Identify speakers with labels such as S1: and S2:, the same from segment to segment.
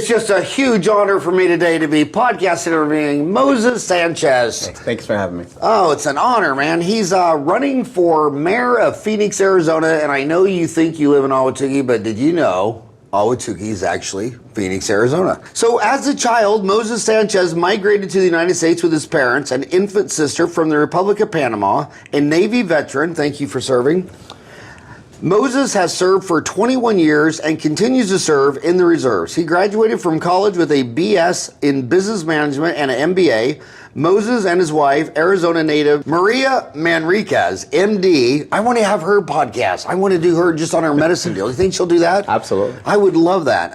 S1: It's just a huge honor for me today to be podcasting interviewing Moses Sanchez.
S2: Hey, thanks for having me.
S1: Oh, it's an honor, man. He's running for mayor of Phoenix, Arizona, and I know you think you live in Ahwatukee, but did you know Ahwatukee is actually Phoenix, Arizona? So as a child, Moses Sanchez migrated to the United States with his parents, an infant sister from the Republic of Panama, a Navy veteran. Thank you for serving. Moses has served for 21 years and continues to serve in the reserves. He graduated from college with a BS in business management and an MBA. Moses and his wife, Arizona native Maria Manriquez M.D. I want to have her podcast. I want to do her just on her medicine deal. You think she'll do that?
S2: Absolutely.
S1: I would love that.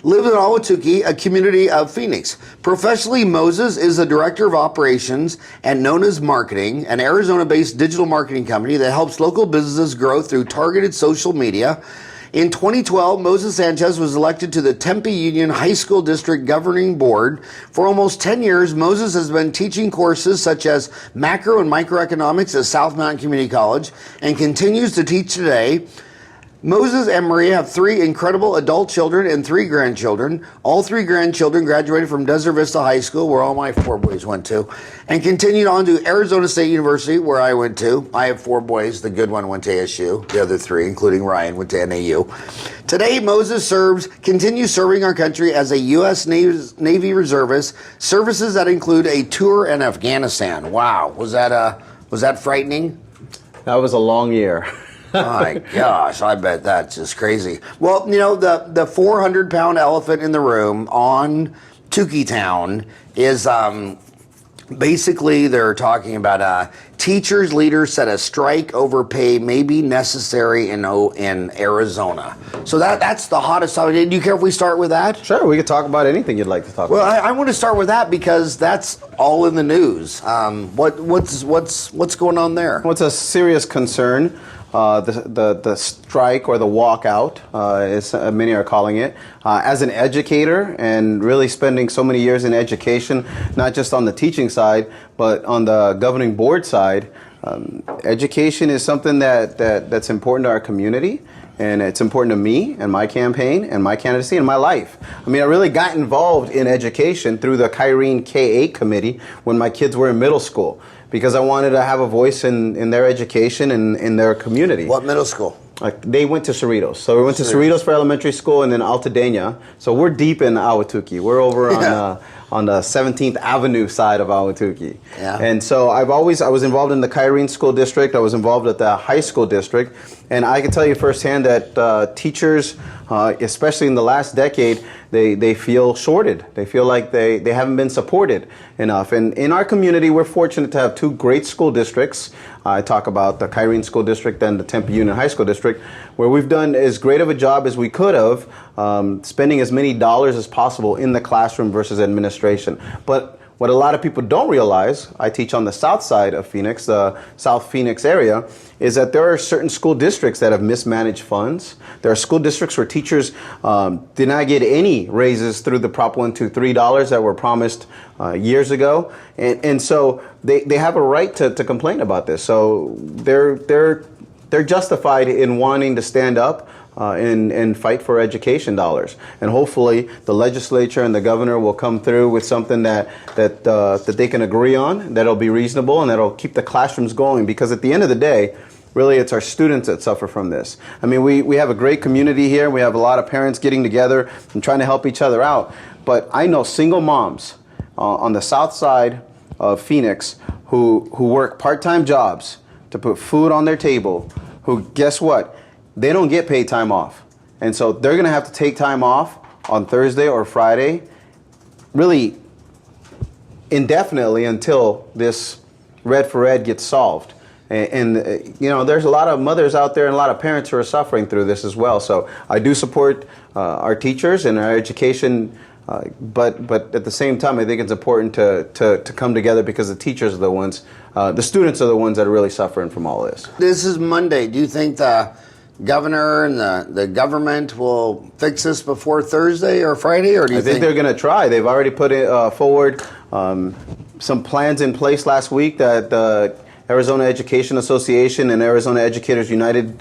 S1: Lives in Ahwatukee, a community of Phoenix. Professionally, Moses is the director of operations and known as marketing, an Arizona-based digital marketing company that helps local businesses grow through targeted social media. In 2012, Moses Sanchez was elected to the Tempe Union High School District Governing Board. For almost 10 years, Moses has been teaching courses such as macro and microeconomics at South Mountain Community College and continues to teach today. Moses and Maria have 3 incredible adult children and 3 grandchildren. All 3 grandchildren graduated from Desert Vista High School, where all my 4 boys went to, and continued on to Arizona State University, where I went to. I have 4 boys. The good one went to ASU. The other 3, including Ryan, went to NAU. Today, Moses continues serving our country as a U.S. Navy reservist, services that include a tour in Afghanistan. Wow. Was that frightening?
S2: That was a long year.
S1: My gosh, I bet that's just crazy. Well, you know, the 400-pound elephant in the room on Tukeetown is basically they're talking about teachers, leaders said a strike over pay may be necessary in Arizona. So that's the hottest topic. Do you care if we start with that?
S2: Sure, we could talk about anything you'd like to talk
S1: well,
S2: about.
S1: Well, I want to start with that because that's all in the news. What's going on there?
S2: Well, it's a serious concern. The strike or the walkout, as many are calling it. As an educator and really spending so many years in education, not just on the teaching side, but on the governing board side, education is something that's important to our community. And it's important to me and my campaign and my candidacy and my life. I mean, I really got involved in education through the Kyrene K-8 committee when my kids were in middle school, because I wanted to have a voice in their education and in their community.
S1: What middle school?
S2: They went to Cerritos. So we went to Cerritos for elementary school and then Altadena. So we're deep in Ahwatukee. We're over on the 17th Avenue side of Ahwatukee.
S1: Yeah.
S2: And so I was involved in the Kyrene School District. I was involved at the high school district. And I can tell you firsthand that teachers, especially in the last decade, they feel shorted. They feel like they haven't been supported enough. And in our community, we're fortunate to have 2 great school districts. I talk about the Kyrene School District and the Tempe Union High School District, where we've done as great of a job as we could have, spending as many dollars as possible in the classroom versus administration. But what a lot of people don't realize, I teach on the south side of Phoenix, the South Phoenix area, is that there are certain school districts that have mismanaged funds. There are school districts where teachers did not get any raises through the Prop 123 dollars that were promised years ago. And so they have a right to complain about this. So they're justified in wanting to stand up and fight for education dollars. And hopefully the legislature and the governor will come through with something that they can agree on, that'll be reasonable, and that'll keep the classrooms going. Because at the end of the day, really it's our students that suffer from this. I mean, we have a great community here. We have a lot of parents getting together and trying to help each other out. But I know single moms on the south side of Phoenix who work part-time jobs to put food on their table, who, guess what? They don't get paid time off. And so they're going to have to take time off on Thursday or Friday, really indefinitely until this Red for Ed gets solved. And you know, there's a lot of mothers out there and a lot of parents who are suffering through this as well. So I do support our teachers and our education, but at the same time, I think it's important to come together, because the teachers are the ones, the students are the ones that are really suffering from all this.
S1: This is Monday. Do you think the governor and the government will fix this before Thursday or Friday, or do you think
S2: they're going to try? They've already put forward some plans in place last week that the Arizona Education Association and Arizona Educators United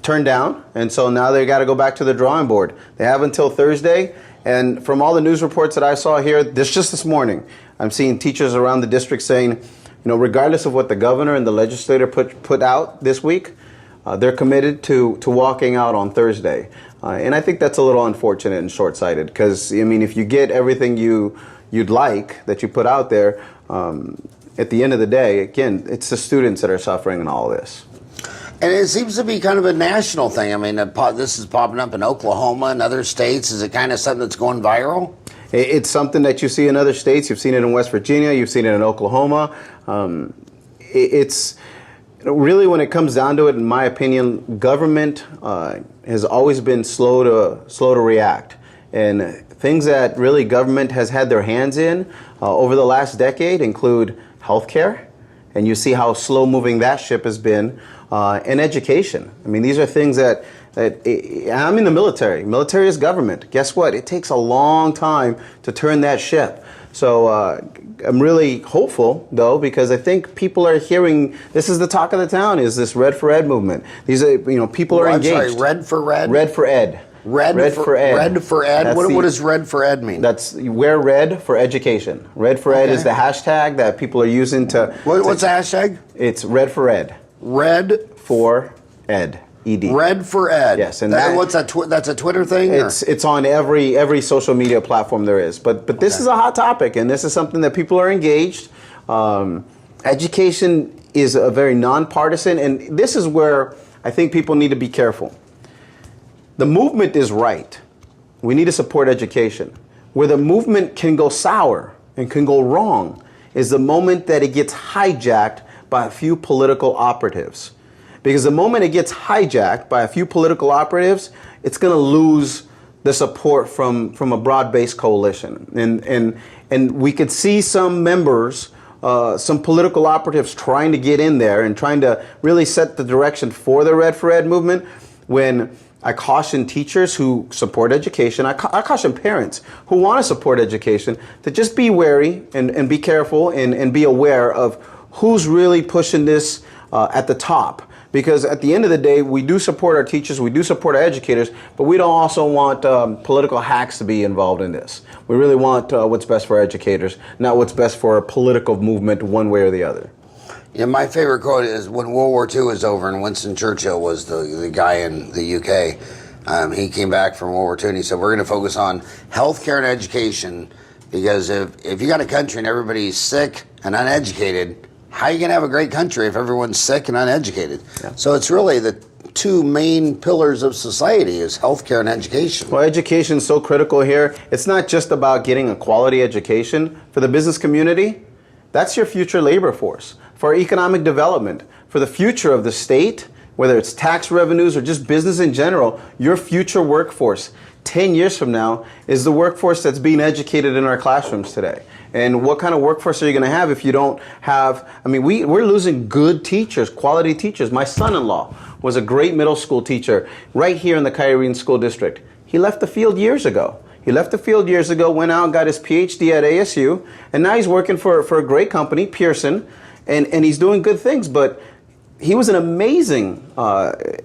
S2: turned down, and so now they got to go back to the drawing board. They have until Thursday, And from all the news reports that I saw here, just this morning, I'm seeing teachers around the district saying, regardless of what the governor and the legislator put out this week, they're committed to walking out on Thursday. And I think that's a little unfortunate and short-sighted because, if you get everything you'd like that you put out there, at the end of the day, again, it's the students that are suffering in all of this.
S1: And it seems to be kind of a national thing. This is popping up in Oklahoma and other states. Is it kind of something that's going viral?
S2: It's something that you see in other states. You've seen it in West Virginia. You've seen it in Oklahoma. It's really, when it comes down to it, in my opinion, government has always been slow to react. And things that really government has had their hands in over the last decade include healthcare, and you see how slow moving that ship has been, and education. These are things that I'm in the military. Military is government. Guess what? It takes a long time to turn that ship. So I'm really hopeful, though, because I think people are hearing, this is the talk of the town, is this Red for Ed movement. These are, people are engaged.
S1: I'm sorry, Red for Red?
S2: Red for Ed.
S1: Red for Ed. Red for Ed? What does Red for Ed mean?
S2: That's, wear red for education. Red for Ed is the hashtag that people are using to...
S1: What's the hashtag?
S2: It's Red for Ed.
S1: Red
S2: for Ed. ED.
S1: Red for Ed.
S2: Yes, and
S1: what's that? That's a Twitter thing.
S2: It's on every social media platform there is. But this is a hot topic, and this is something that people are engaged. Education is a very nonpartisan, and this is where I think people need to be careful. The movement is right. We need to support education. Where the movement can go sour and can go wrong is the moment that it gets hijacked by a few political operatives. Because the moment it gets hijacked by a few political operatives, it's going to lose the support from a broad-based coalition. And we could see some members, some political operatives trying to get in there and trying to really set the direction for the Red for Ed movement, when I caution teachers who support education, I caution parents who want to support education to just be wary and be careful and be aware of who's really pushing this at the top. Because at the end of the day, we do support our teachers, we do support our educators, but we don't also want political hacks to be involved in this. We really want what's best for our educators, not what's best for a political movement one way or the other.
S1: Yeah, my favorite quote is when World War II was over and Winston Churchill was the guy in the UK. He came back from World War II and he said, we're going to focus on healthcare and education, because if you got a country and everybody's sick and uneducated, how are you going to have a great country if everyone's sick and uneducated? Yeah. So it's really the two main pillars of society is healthcare and education.
S2: Well, education is so critical here. It's not just about getting a quality education. For the business community, that's your future labor force. For economic development, for the future of the state, whether it's tax revenues or just business in general, your future workforce 10 years from now is the workforce that's being educated in our classrooms today. And what kind of workforce are you going to have if you don't have, we're losing good teachers, quality teachers. My son-in-law was a great middle school teacher right here in the Kyrene School District. He left the field years ago. Went out and got his PhD at ASU, and now he's working for a great company, Pearson, and he's doing good things. But he was an amazing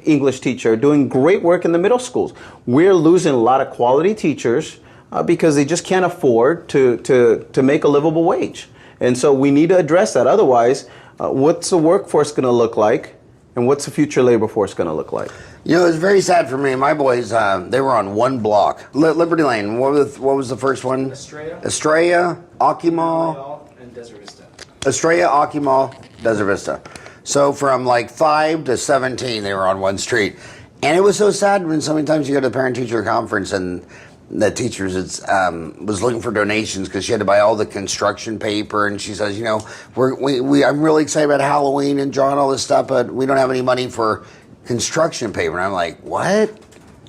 S2: English teacher, doing great work in the middle schools. We're losing a lot of quality teachers because they just can't afford to make a livable wage. And so we need to address that. Otherwise, what's the workforce going to look like, and what's the future labor force going to look like?
S1: It's very sad for me. My boys, they were on one block. Liberty Lane. What was the first one? Estrella, Akimall,
S3: and Desert Vista.
S1: Estrella, Akimall, Desert Vista. So from like 5 to 17, they were on one street. And it was so sad when so many times you go to the parent-teacher conference and the teachers was looking for donations because she had to buy all the construction paper, and she says, I'm really excited about Halloween and drawing all this stuff, but we don't have any money for construction paper. And I'm like, what?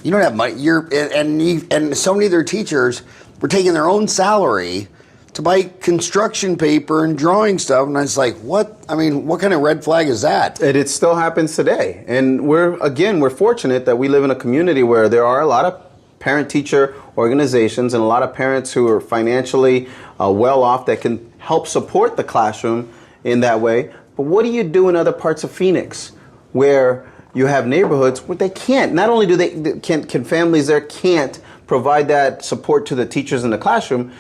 S1: You don't have money? And so many of their teachers were taking their own salary to buy construction paper and drawing stuff, and I was like, what? What kind of red flag is that?
S2: And it still happens today. And we're fortunate that we live in a community where there are a lot of parent-teacher organizations and a lot of parents who are financially well off that can help support the classroom in that way. But what do you do in other parts of Phoenix where you have neighborhoods where they can't? Not only do can families there can't provide that support to the teachers in the classroom,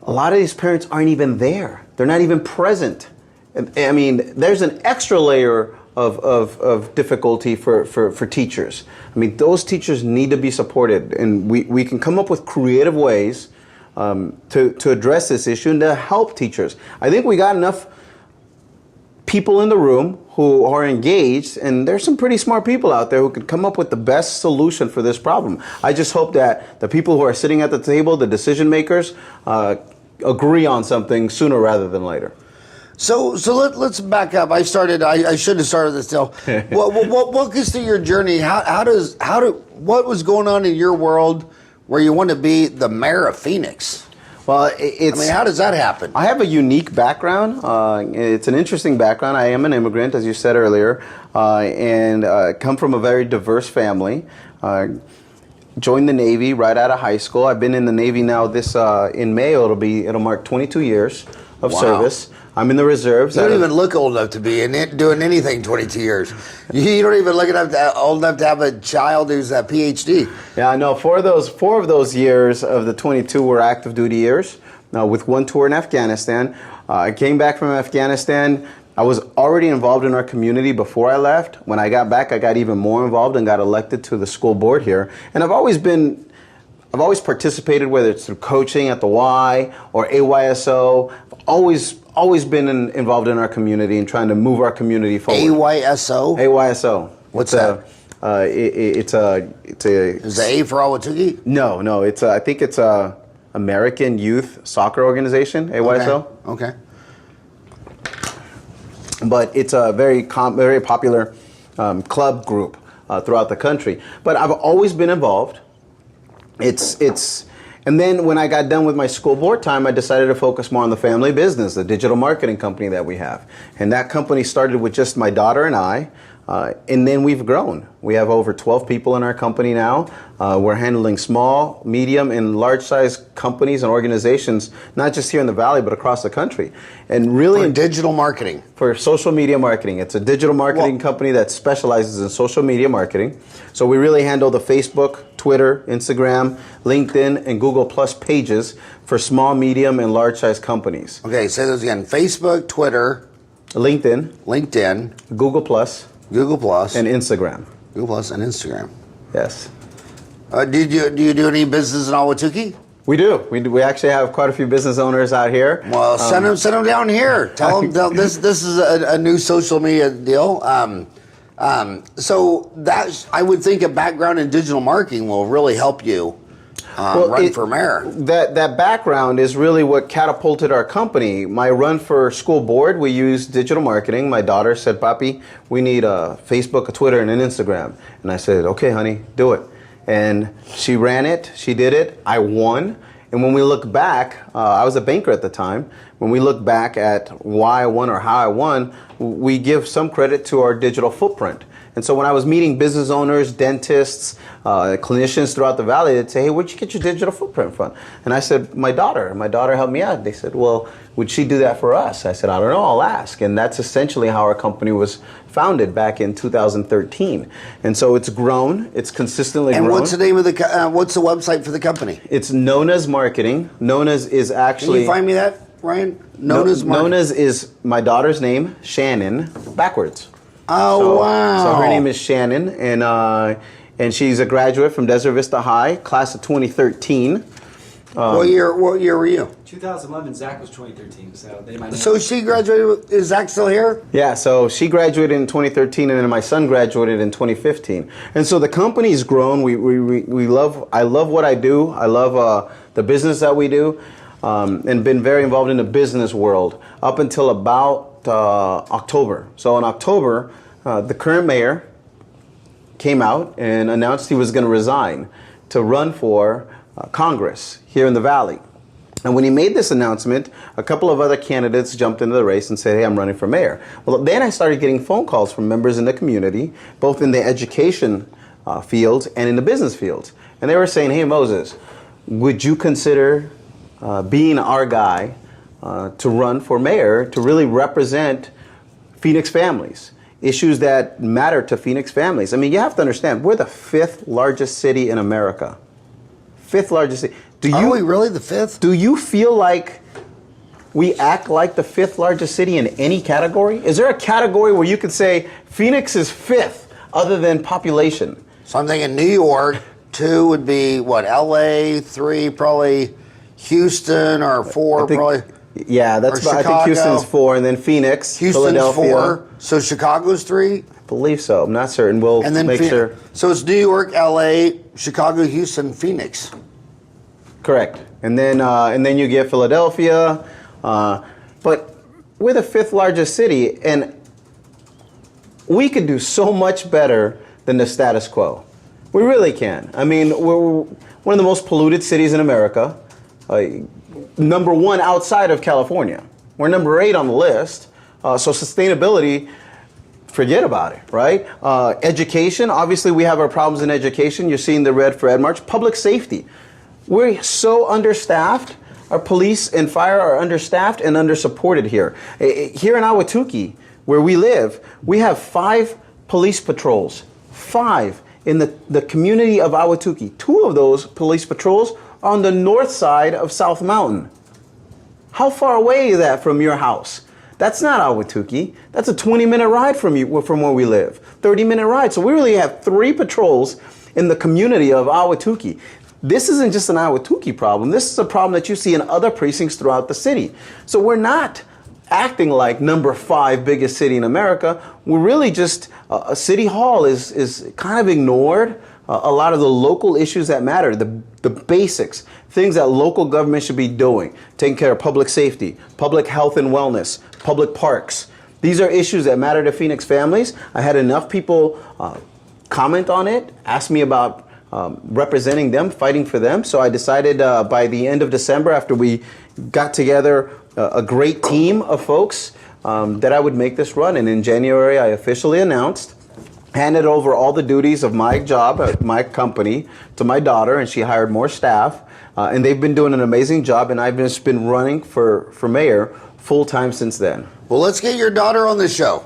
S2: a lot of these parents aren't even there. They're not even present. I mean, there's an extra layer of difficulty for teachers. I mean, those teachers need to be supported, and we can come up with creative ways to address this issue and to help teachers. I think we got enough people in the room who are engaged, and there's some pretty smart people out there who could come up with the best solution for this problem. I just hope that the people who are sitting at the table, the decision makers, agree on something sooner rather than later.
S1: So let's back up. I should have started this still. Walk us through your journey. What was going on in your world where you want to be the mayor of Phoenix?
S2: Well,
S1: how does that happen?
S2: I have a unique background. It's an interesting background. I am an immigrant, as you said earlier, and come from a very diverse family. Joined the Navy right out of high school. I've been in the Navy now. In May it'll mark 22 years of service. I'm in the reserves.
S1: You don't even look old enough to be doing anything 22 years. You don't even look old enough to have a child who's a PhD.
S2: Yeah, I know. Four of those years of the 22 were active duty years, with one tour in Afghanistan. I came back from Afghanistan. I was already involved in our community before I left. When I got back, I got even more involved and got elected to the school board here. And I've always participated, whether it's through coaching at the Y or AYSO. I've always been involved in our community and trying to move our community forward.
S1: AYSO?
S2: AYSO.
S1: What's that?
S2: Is
S1: the A for Ahwatukee?
S2: No. I think it's a American Youth Soccer Organization. AYSO.
S1: Okay.
S2: But it's a very popular club group throughout the country. But I've always been involved. And then when I got done with my school board time, I decided to focus more on the family business, the digital marketing company that we have. And that company started with just my daughter and I. And then we've grown. We have over 12 people in our company now. We're handling small, medium, and large-size companies and organizations, not just here in the Valley, but across the country. And really,
S1: for digital marketing.
S2: For social media marketing. It's a digital marketing company that specializes in social media marketing. So we really handle the Facebook, Twitter, Instagram, LinkedIn, and Google Plus pages for small, medium, and large-size companies.
S1: Okay, say those again. Facebook, Twitter,
S2: LinkedIn, Google Plus, and Instagram.
S1: Google Plus and Instagram.
S2: Yes.
S1: Do you do any business in Ahwatukee?
S2: We do. We actually have quite a few business owners out here.
S1: Well, send them down here. Tell them this is a new social media deal. So that I would think a background in digital marketing will really help you run for mayor.
S2: That background is really what catapulted our company. My run for school board, we used digital marketing. My daughter said, "Papi, we need a Facebook, a Twitter, and an Instagram." And I said, "Okay, honey, do it." And she ran it. She did it. I won. And when we look back, I was a banker at the time. When we look back at why I won or how I won, we give some credit to our digital footprint. And so when I was meeting business owners, dentists, clinicians throughout the Valley, they'd say, "Hey, where'd you get your digital footprint from?" And I said, my daughter. My daughter helped me out. They said, "Well, would she do that for us?" I said, "I don't know, I'll ask." And that's essentially how our company was founded back in 2013. And so it's grown. It's consistently grown.
S1: And what's the name of what's the website for the company?
S2: It's Nona's Marketing. Nona's is actually...
S1: Can you find me that, Ryan? Nona's Marketing.
S2: Nona's is my daughter's name, Shannon, backwards.
S1: Oh, wow.
S2: So her name is Shannon, and she's a graduate from Desert Vista High, class of 2013.
S1: What year were you?
S3: 2011. Zach was 2013, so they might.
S1: So she graduated. Is Zach still here?
S2: Yeah. So she graduated in 2013, and then my son graduated in 2015. And so the company's grown. We love. I love what I do. I love the business that we do, and been very involved in the business world up until about October. So in October, the current mayor came out and announced he was going to resign to run for Congress here in the Valley. And when he made this announcement, a couple of other candidates jumped into the race and said, "Hey, I'm running for mayor." Well, then I started getting phone calls from members in the community, both in the education fields and in the business fields. And they were saying, "Hey, Moses, would you consider being our guy to run for mayor to really represent Phoenix families, issues that matter to Phoenix families?" I mean, you have to understand, we're the 5th largest city in America. fifth largest city.
S1: Are we really the fifth?
S2: Do you feel like we act like the fifth largest city in any category? Is there a category where you could say Phoenix is fifth other than population?
S1: So I'm thinking New York, 2 would be what, LA, 3 probably Houston, or 4 probably.
S2: Yeah, that's about, I think Houston's 4, and then Phoenix,
S1: Houston's
S2: Philadelphia.
S1: 4. So Chicago's 3?
S2: I believe so. I'm not certain. We'll
S1: And then
S2: make sure.
S1: So it's New York, LA, Chicago, Houston, Phoenix.
S2: Correct. And then you get Philadelphia. But we're the fifth largest city, and we could do so much better than the status quo. We really can. I mean, we're one of the most polluted cities in America. Number 1 outside of California. We're number 8 on the list. So sustainability, forget about it, right? Education, obviously we have our problems in education. You're seeing the Red for Ed March. Public safety. We're so understaffed. Our police and fire are understaffed and undersupported here. Here in Ahwatukee, where we live, we have 5 police patrols. 5 in the community of Ahwatukee. 2 of those police patrols are on the north side of South Mountain. How far away is that from your house? That's not Ahwatukee. That's a 20-minute ride from where we live. 30-minute ride. So we really have 3 patrols in the community of Ahwatukee. This isn't just an Ahwatukee problem. This is a problem that you see in other precincts throughout the city. So we're not acting like number 5 biggest city in America. We're really just, City Hall is kind of ignored. A lot of the local issues that matter, the basics, things that local government should be doing, taking care of public safety, public health and wellness, public parks. These are issues that matter to Phoenix families. I had enough people comment on it, ask me about representing them, fighting for them. So I decided by the end of December, after we got together a great team of folks, that I would make this run. And in January, I officially announced, handed over all the duties of my job at my company to my daughter, and she hired more staff. And they've been doing an amazing job, and I've just been running for mayor full-time since then.
S1: Well, let's get your daughter on the show.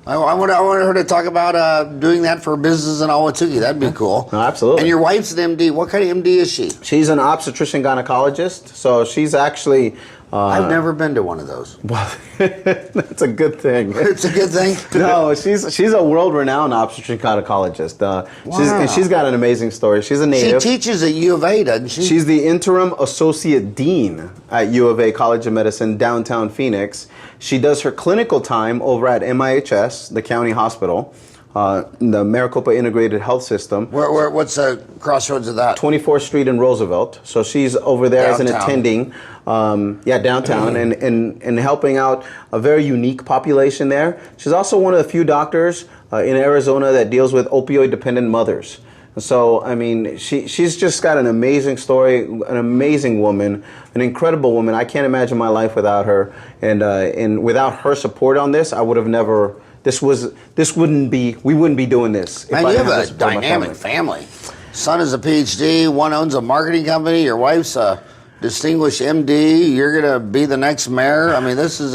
S1: I want her to talk about doing that for business in Ahwatukee. That'd be cool.
S2: No, absolutely.
S1: And your wife's an MD. What kind of MD is she?
S2: She's an obstetrician gynecologist, so she's actually...
S1: I've never been to one of those.
S2: Well, that's a good thing.
S1: It's a good thing?
S2: No, she's a world-renowned obstetrician gynecologist.
S1: Wow.
S2: She's got an amazing story. She's a native.
S1: She teaches at U of A, doesn't she?
S2: She's the interim associate dean at U of A College of Medicine, downtown Phoenix. She does her clinical time over at MIHS, the county hospital, the Maricopa Integrated Health System.
S1: What's the crossroads of that?
S2: 24th Street in Roosevelt. So she's over there
S1: Downtown.
S2: as an attending, downtown, and helping out a very unique population there. She's also one of the few doctors in Arizona that deals with opioid-dependent mothers. So, I mean, she's just got an amazing story, an amazing woman, an incredible woman. I can't imagine my life without her. And without her support on this, I would have never... we wouldn't be doing this.
S1: Man, you have a dynamic family. Son is a PhD, one owns a marketing company, your wife's a distinguished MD, you're going to be the next mayor. I mean, this is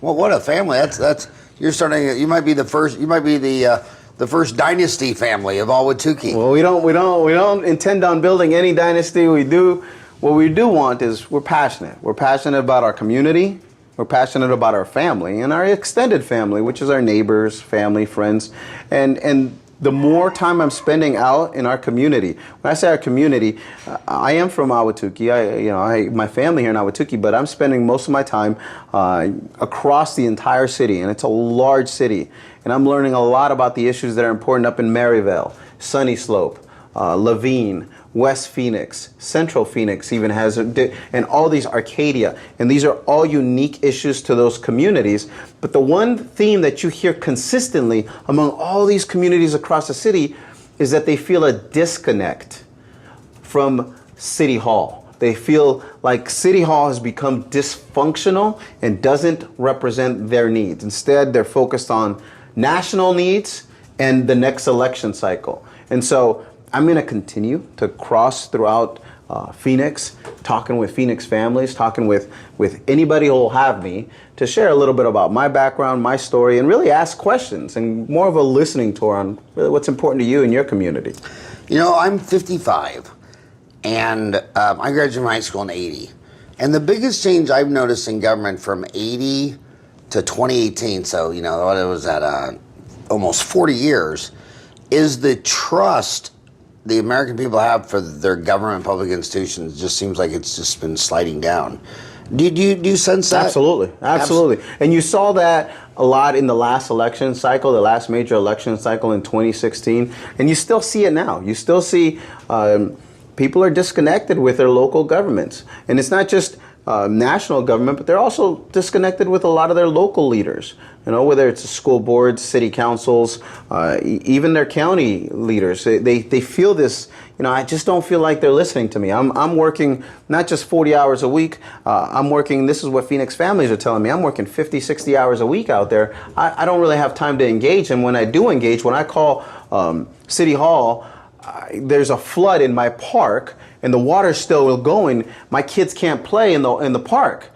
S1: what a family. You're starting, you might be the first dynasty family of Ahwatukee.
S2: Well, we don't intend on building any dynasty. What we do want is we're passionate. We're passionate about our community. We're passionate about our family and our extended family, which is our neighbors, family, friends. And the more time I'm spending out in our community, when I say our community, I am from Ahwatukee. My family here in Ahwatukee, but I'm spending most of my time across the entire city, and it's a large city. And I'm learning a lot about the issues that are important up in Maryvale, Sunny Slope, Laveen, West Phoenix, Central Phoenix even has, and all these Arcadia. And these are all unique issues to those communities. But the one theme that you hear consistently among all these communities across the city is that they feel a disconnect from City Hall. They feel like City Hall has become dysfunctional and doesn't represent their needs. Instead, they're focused on national needs and the next election cycle. And so I'm going to continue to cross throughout Phoenix, talking with Phoenix families, talking with anybody who will have me to share a little bit about my background, my story, and really ask questions and more of a listening tour on really what's important to you and your community.
S1: You know, I'm 55, and I graduated from high school in '80. And the biggest change I've noticed in government from '80 to 2018, so what it was at almost 40 years, is the trust the American people have for their government, public institutions. Just seems like it's just been sliding down. Do you sense that?
S2: Absolutely. And you saw that a lot in the last election cycle, the last major election cycle in 2016, and you still see it now. You still see people are disconnected with their local governments, and it's not just national government, but they're also disconnected with a lot of their local leaders. Whether it's school boards, city councils, even their county leaders. They feel this. I just don't feel like they're listening to me. I'm working not just 40 hours a week. I'm working, this is what Phoenix families are telling me, I'm working 50, 60 hours a week out there. I don't really have time to engage. And when I do engage, when I call City Hall, there's a flood in my park and the water's still going. My kids can't play in the park.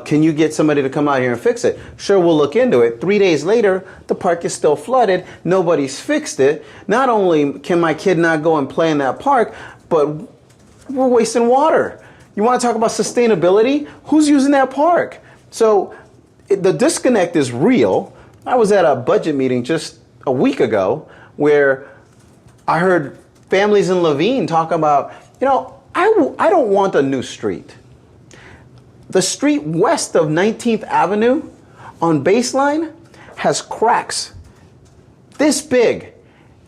S2: Can you get somebody to come out here and fix it? Sure, we'll look into it. 3 days later, the park is still flooded. Nobody's fixed it. Not only can my kid not go and play in that park, but we're wasting water. You want to talk about sustainability? Who's using that park? So the disconnect is real. I was at a budget meeting just a week ago where I heard families in Levine talk about, I don't want a new street. The street west of 19th Avenue on Baseline has cracks this big.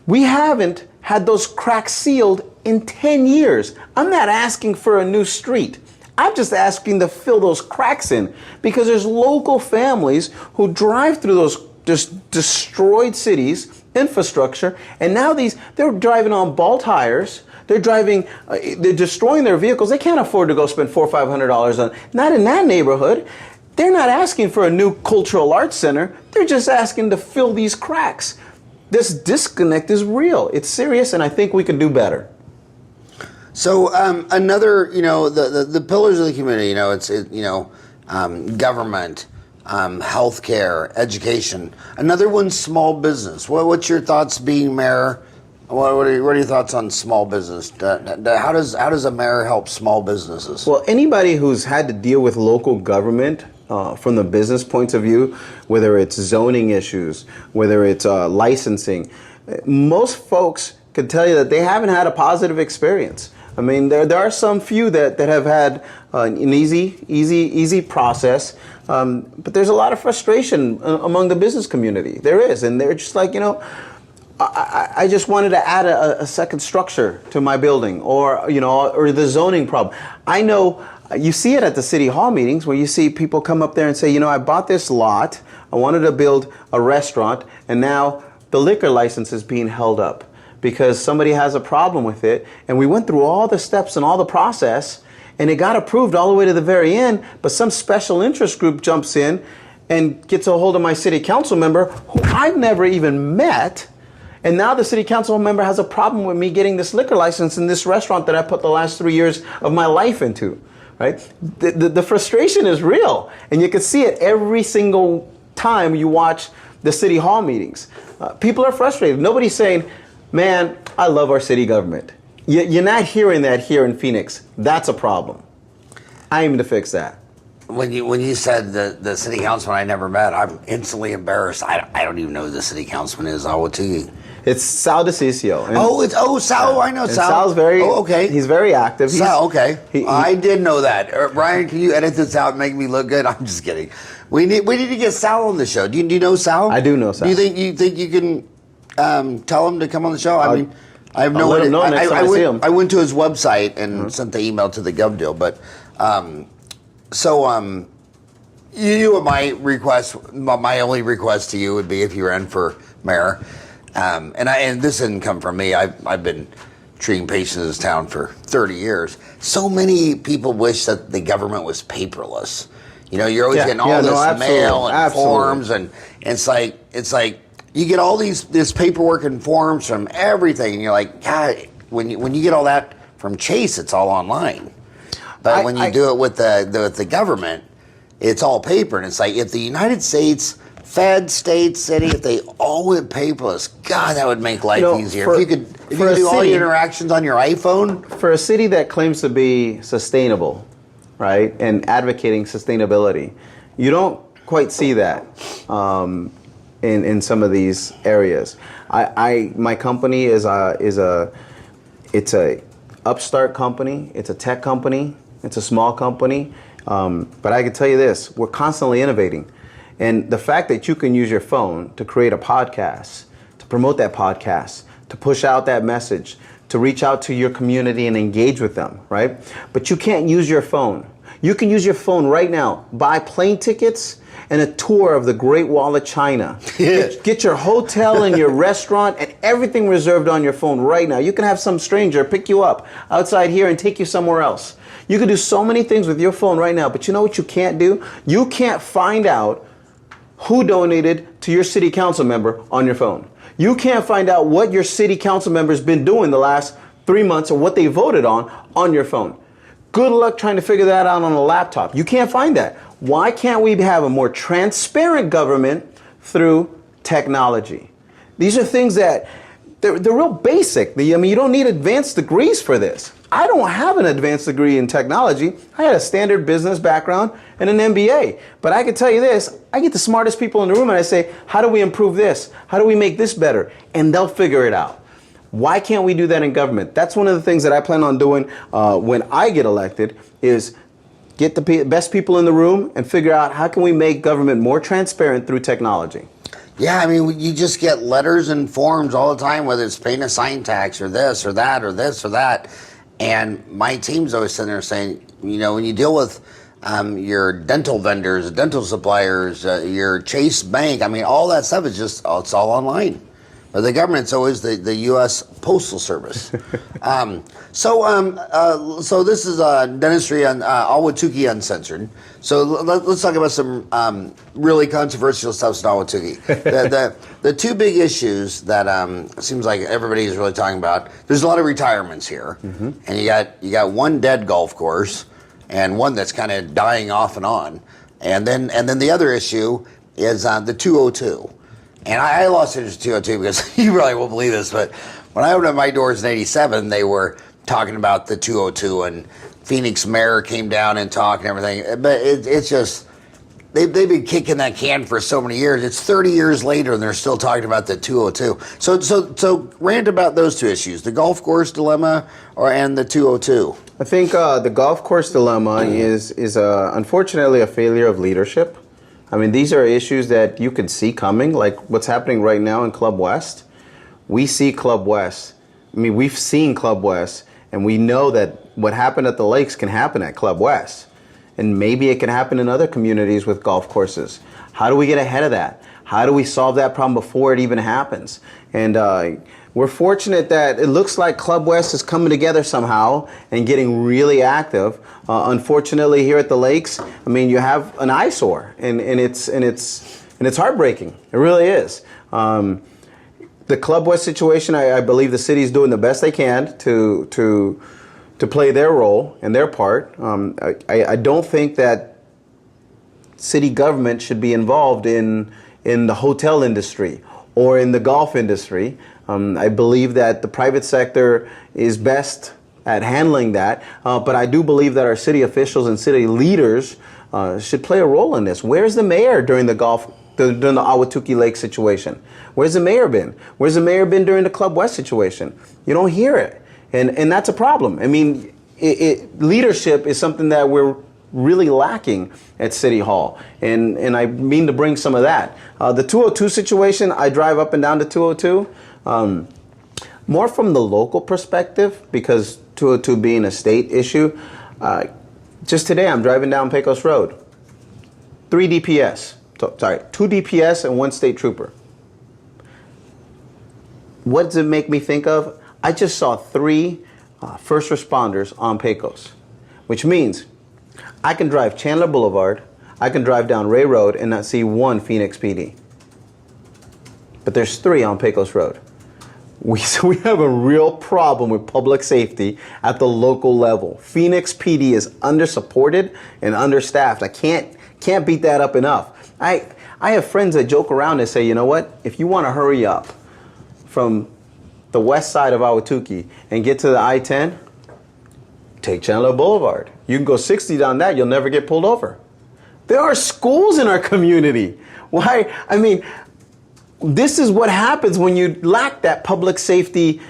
S2: We haven't had those cracks sealed in 10 years. I'm not asking for a new street. I'm just asking to fill those cracks in because there's local families who drive through those just destroyed cities, infrastructure, and now they're driving on ball tires. They're destroying their vehicles. They can't afford to go spend $400 or $500 on. Not in that neighborhood. They're not asking for a new cultural arts center. They're just asking to fill these cracks. This disconnect is real. It's serious, and I think we can do better.
S1: So another, the pillars of the community. Government, healthcare, education. Another one's small business. What's your thoughts, being mayor? What are your thoughts on small business? How does a mayor help small businesses?
S2: Well, anybody who's had to deal with local government from the business points of view, whether it's zoning issues, whether it's licensing, most folks can tell you that they haven't had a positive experience. I mean, there are some few that have had an easy process, but there's a lot of frustration among the business community. There is, and they're just like, I just wanted to add a second structure to my building, or the zoning problem. I know you see it at the city hall meetings where you see people come up there and say, I bought this lot, I wanted to build a restaurant, and now the liquor license is being held up because somebody has a problem with it. And we went through all the steps and all the process, and it got approved all the way to the very end, but some special interest group jumps in and gets a hold of my city council member who I've never even met. And now the city council member has a problem with me getting this liquor license in this restaurant that I put the last 3 years of my life into, right? The frustration is real. And you can see it every single time you watch the city hall meetings. People are frustrated. Nobody's saying, man, I love our city government. You're not hearing that here in Phoenix. That's a problem. I aim to fix that.
S1: When you said the city councilman I never met, I'm instantly embarrassed. I don't even know who the city councilman is. Ahwatukee.
S2: It's Sal DeCiccio.
S1: Sal. I know
S2: and
S1: Sal.
S2: Sal's very
S1: okay.
S2: He's very active.
S1: Sal, okay. I did know that. Brian, can you edit this out and make me look good? I'm just kidding. We need to get Sal on the show. Do you know Sal?
S2: I do know Sal.
S1: Do you think you can tell him to come on the show? I mean, I have no idea. I went to his website and sent the email to the Gov deal, but my only request to you would be if you ran for mayor, and this didn't come from me. I've been treating patients in this town for 30 years. So many people wish that the government was paperless. You're always getting all this mail and forms, and it's like you get all this paperwork and forms from everything, and you're like, God, when you get all that from Chase, it's all online. But when you do it with the government, it's all paper. And it's like, if the United States Fed, state, city, if they all went paperless, God, that would make life easier. If you could
S2: for a
S1: do all
S2: city-
S1: your interactions on your iPhone.
S2: For a city that claims to be sustainable, right, and advocating sustainability, you don't quite see that in some of these areas. My company is a upstart company. It's a tech company. It's a small company. But I can tell you this: we're constantly innovating. And the fact that you can use your phone to create a podcast, to promote that podcast, to push out that message, to reach out to your community and engage with them, right? But you can't use your phone. You can use your phone right now, buy plane tickets and a tour of the Great Wall of China. Get your hotel and your restaurant and everything reserved on your phone right now. You can have some stranger pick you up outside here and take you somewhere else. You can do so many things with your phone right now, but you know what you can't do? You can't find out who donated to your city council member on your phone. You can't find out what your city council member's been doing the last 3 months or what they voted on your phone. Good luck trying to figure that out on a laptop. You can't find that. Why can't we have a more transparent government through technology? These are things that they're real basic. You don't need advanced degrees for this. I don't have an advanced degree in technology. I had a standard business background and an MBA. But I can tell you this, I get the smartest people in the room and I say, how do we improve this? How do we make this better? And they'll figure it out. Why can't we do that in government? That's one of the things that I plan on doing when I get elected is get the best people in the room and figure out how can we make government more transparent through technology.
S1: Yeah, I mean, you just get letters and forms all the time, whether it's paying a sign tax or this or that or this or that. And my team's always sitting there saying, when you deal with your dental vendors, dental suppliers, your Chase Bank, I mean, all that stuff is just, it's all online. But the government's always the U.S. Postal Service. So this is dentistry on Ahwatukee Uncensored. So let's talk about some really controversial stuff in Ahwatukee. The two big issues that seems like everybody is really talking about. There's a lot of retirements here, and you got one dead golf course, and one that's kind of dying off and on, and then the other issue is the 202. And I lost interest in 202 because you probably won't believe this, but when I opened up my doors in '87, they were talking about the 202, and Phoenix mayor came down and talked and everything. But it's just, they've been kicking that can for so many years. It's 30 years later, and they're still talking about the 202. So rant about those two issues, the golf course dilemma and the 202.
S2: I think the golf course dilemma is unfortunately a failure of leadership. I mean, these are issues that you can see coming, like what's happening right now in Club West. We see Club West. I mean, we've seen Club West, and we know that what happened at the lakes can happen at Club West. And maybe it can happen in other communities with golf courses. How do we get ahead of that? How do we solve that problem before it even happens? And we're fortunate that it looks like Club West is coming together somehow and getting really active. Unfortunately, here at the lakes, I mean, you have an eyesore, and it's heartbreaking. It really is. The Club West situation, I believe the city is doing the best they can to play their role and their part. I don't think that city government should be involved in the hotel industry or in the golf industry. I believe that the private sector is best at handling that, but I do believe that our city officials and city leaders should play a role in this. Where's the mayor during the Ahwatukee Lake situation? Where's the mayor been? Where's the mayor been during the Club West situation? You don't hear it, and that's a problem. I mean, leadership is something that we're really lacking at City Hall, and I mean to bring some of that. The 202 situation, I drive up and down to 202. More from the local perspective, because 202 being a state issue. Just today, I'm driving down Pecos Road. 2 DPS and 1 state trooper. What does it make me think of? I just saw 3 first responders on Pecos, which means I can drive Chandler Boulevard, I can drive down Ray Road and not see 1 Phoenix PD. But there's 3 on Pecos Road. We have a real problem with public safety at the local level. Phoenix PD is undersupported and understaffed. I can't beat that up enough. I have friends that joke around and say, you know what? If you want to hurry up from the west side of Ahwatukee and get to the I-10, take Chandler Boulevard. You can go 60 down that, you'll never get pulled over. There are schools in our community. Why? I mean, this is what happens when you lack that public safety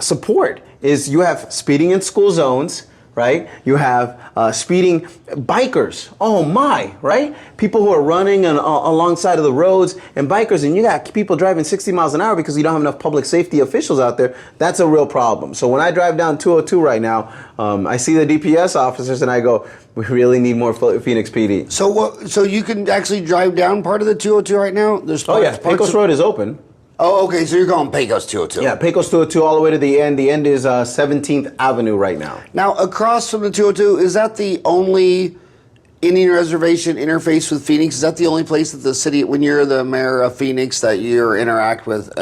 S2: support, is you have speeding in school zones, right? You have speeding bikers. Oh my, right? People who are running alongside of the roads and bikers, and you got people driving 60 miles an hour because you don't have enough public safety officials out there. That's a real problem. So when I drive down 202 right now, I see the DPS officers and I go, we really need more Phoenix PD.
S1: So you can actually drive down part of the 202 right now? There's
S2: Pecos Road is open.
S1: Oh, okay, so you're going Pecos 202.
S2: Yeah, Pecos 202 all the way to the end. The end is 17th Avenue right now.
S1: Now, across from the 202, is that the only Indian reservation interface with Phoenix? Is that the only place that the city, when you're the mayor of Phoenix, that you interact with?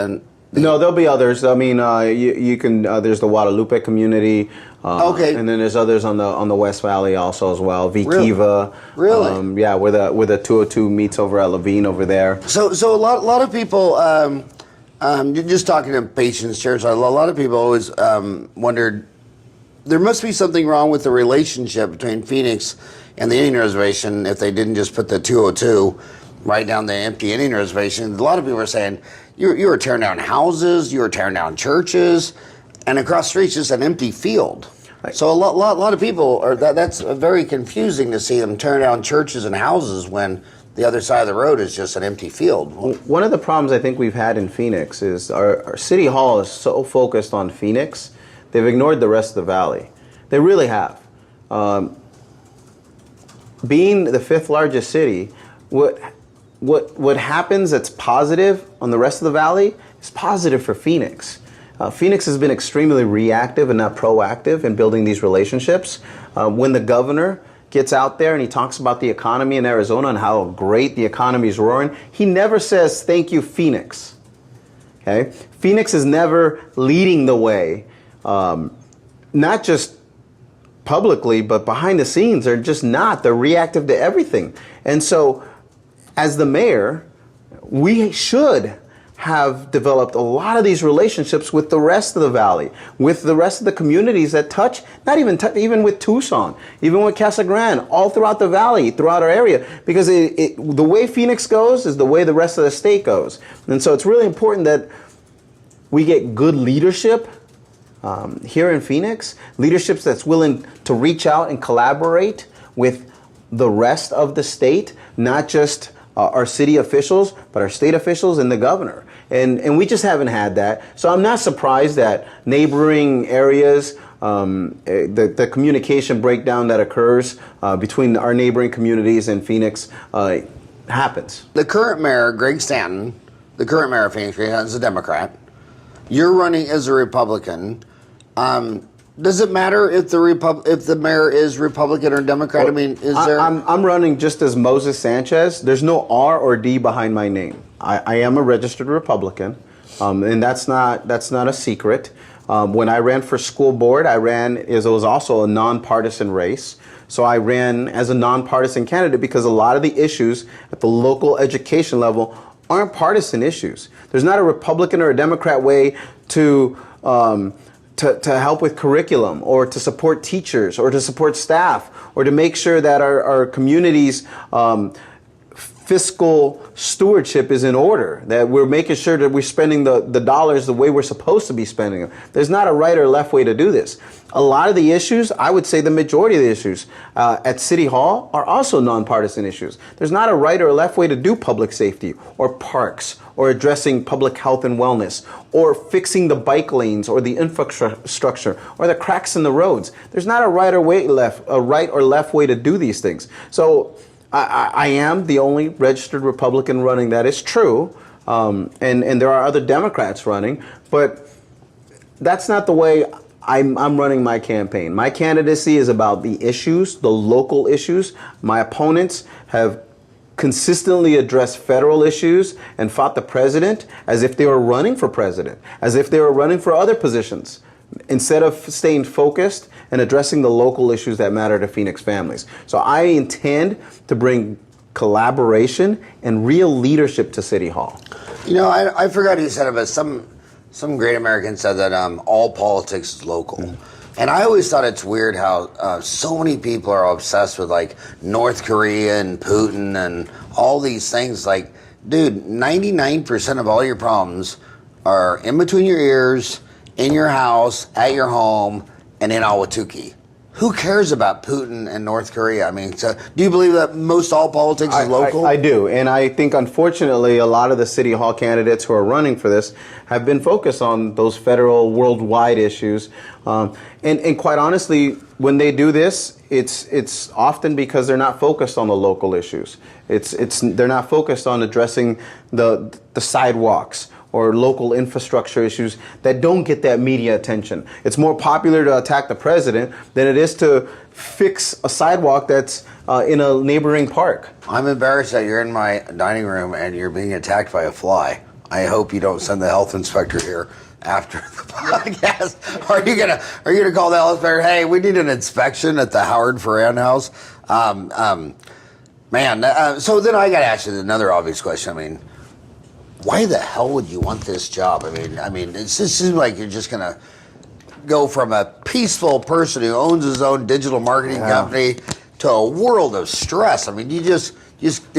S2: No, there'll be others. I mean, you can. There's the Guadalupe community.
S1: Okay.
S2: And then there's others on the West Valley also as well. V-Kiva.
S1: Really?
S2: Yeah, where the 202 meets over at Levine over there.
S1: So a lot of people. Just talking to patients, chairs, a lot of people always wondered, there must be something wrong with the relationship between Phoenix and the Indian reservation if they didn't just put the 202 right down the empty Indian reservation. A lot of people are saying, you were tearing down houses, you were tearing down churches, and across the street is just an empty field. So a lot of people, that's very confusing to see them tearing down churches and houses when the other side of the road is just an empty field.
S2: One of the problems I think we've had in Phoenix is our city hall is so focused on Phoenix, they've ignored the rest of the valley. They really have. Being the 5th largest city, what happens that's positive on the rest of the valley is positive for Phoenix. Phoenix has been extremely reactive and not proactive in building these relationships. When the governor gets out there and he talks about the economy in Arizona and how great the economy is roaring, he never says, thank you, Phoenix. Okay? Phoenix is never leading the way, not just publicly, but behind the scenes. They're just not. They're reactive to everything. And so, as the mayor, we should have developed a lot of these relationships with the rest of the valley, with the rest of the communities that touch, not even with Tucson, even with Casa Grande, all throughout the valley, throughout our area, because the way Phoenix goes is the way the rest of the state goes. And so it's really important that we get good leadership here in Phoenix, leadership that's willing to reach out and collaborate with the rest of the state, not just our city officials, but our state officials and the governor. And we just haven't had that. So I'm not surprised that neighboring areas, the communication breakdown that occurs between our neighboring communities and Phoenix happens.
S1: The current mayor, Greg Stanton, the current mayor of Phoenix, is a Democrat. You're running as a Republican. Does it matter if the mayor is Republican or Democrat?
S2: Well,
S1: I mean, is there?
S2: I'm running just as Moses Sanchez. There's no R or D behind my name. I am a registered Republican, and that's not a secret. When I ran for school board, it was also a nonpartisan race. So I ran as a nonpartisan candidate because a lot of the issues at the local education level aren't partisan issues. There's not a Republican or a Democrat way to help with curriculum or to support teachers or to support staff or to make sure that our community's fiscal stewardship is in order, that we're making sure that we're spending the dollars the way we're supposed to be spending them. There's not a right or left way to do this. A lot of the issues, I would say the majority of the issues at City Hall are also nonpartisan issues. There's not a right or a left way to do public safety or parks or addressing public health and wellness or fixing the bike lanes or the infrastructure or the cracks in the roads. There's not a right or left way to do these things. So I am the only registered Republican running. That is true. And there are other Democrats running, but that's not the way I'm running my campaign. My candidacy is about the issues, the local issues. My opponents have consistently addressed federal issues and fought the president as if they were running for president, as if they were running for other positions, instead of staying focused and addressing the local issues that matter to Phoenix families. So I intend to bring collaboration, and real leadership to City Hall.
S1: You know, I forgot who said it, but some great American said that all politics is local. And I always thought it's weird how so many people are obsessed with like North Korea and Putin and all these things. Like, dude, 99% of all your problems are in between your ears, in your house, at your home, and in Ahwatukee. Who cares about Putin and North Korea? I mean, so do you believe that most all politics is local?
S2: I do, and I think unfortunately a lot of the City Hall candidates who are running for this have been focused on those federal, worldwide issues. And quite honestly, when they do this, it's often because they're not focused on the local issues. They're not focused on addressing the sidewalks or local infrastructure issues that don't get that media attention. It's more popular to attack the president than it is to fix a sidewalk that's in a neighboring park.
S1: I'm embarrassed that you're in my dining room and you're being attacked by a fly. I hope you don't send the health inspector here after the podcast. Are you gonna call the health inspector? Hey, we need an inspection at the Howard Ferran house. So then I got to ask you another obvious question. I mean, why the hell would you want this job? I mean, it just seems like you're just gonna go from a peaceful person who owns his own digital marketing company to a world of stress. I mean, did you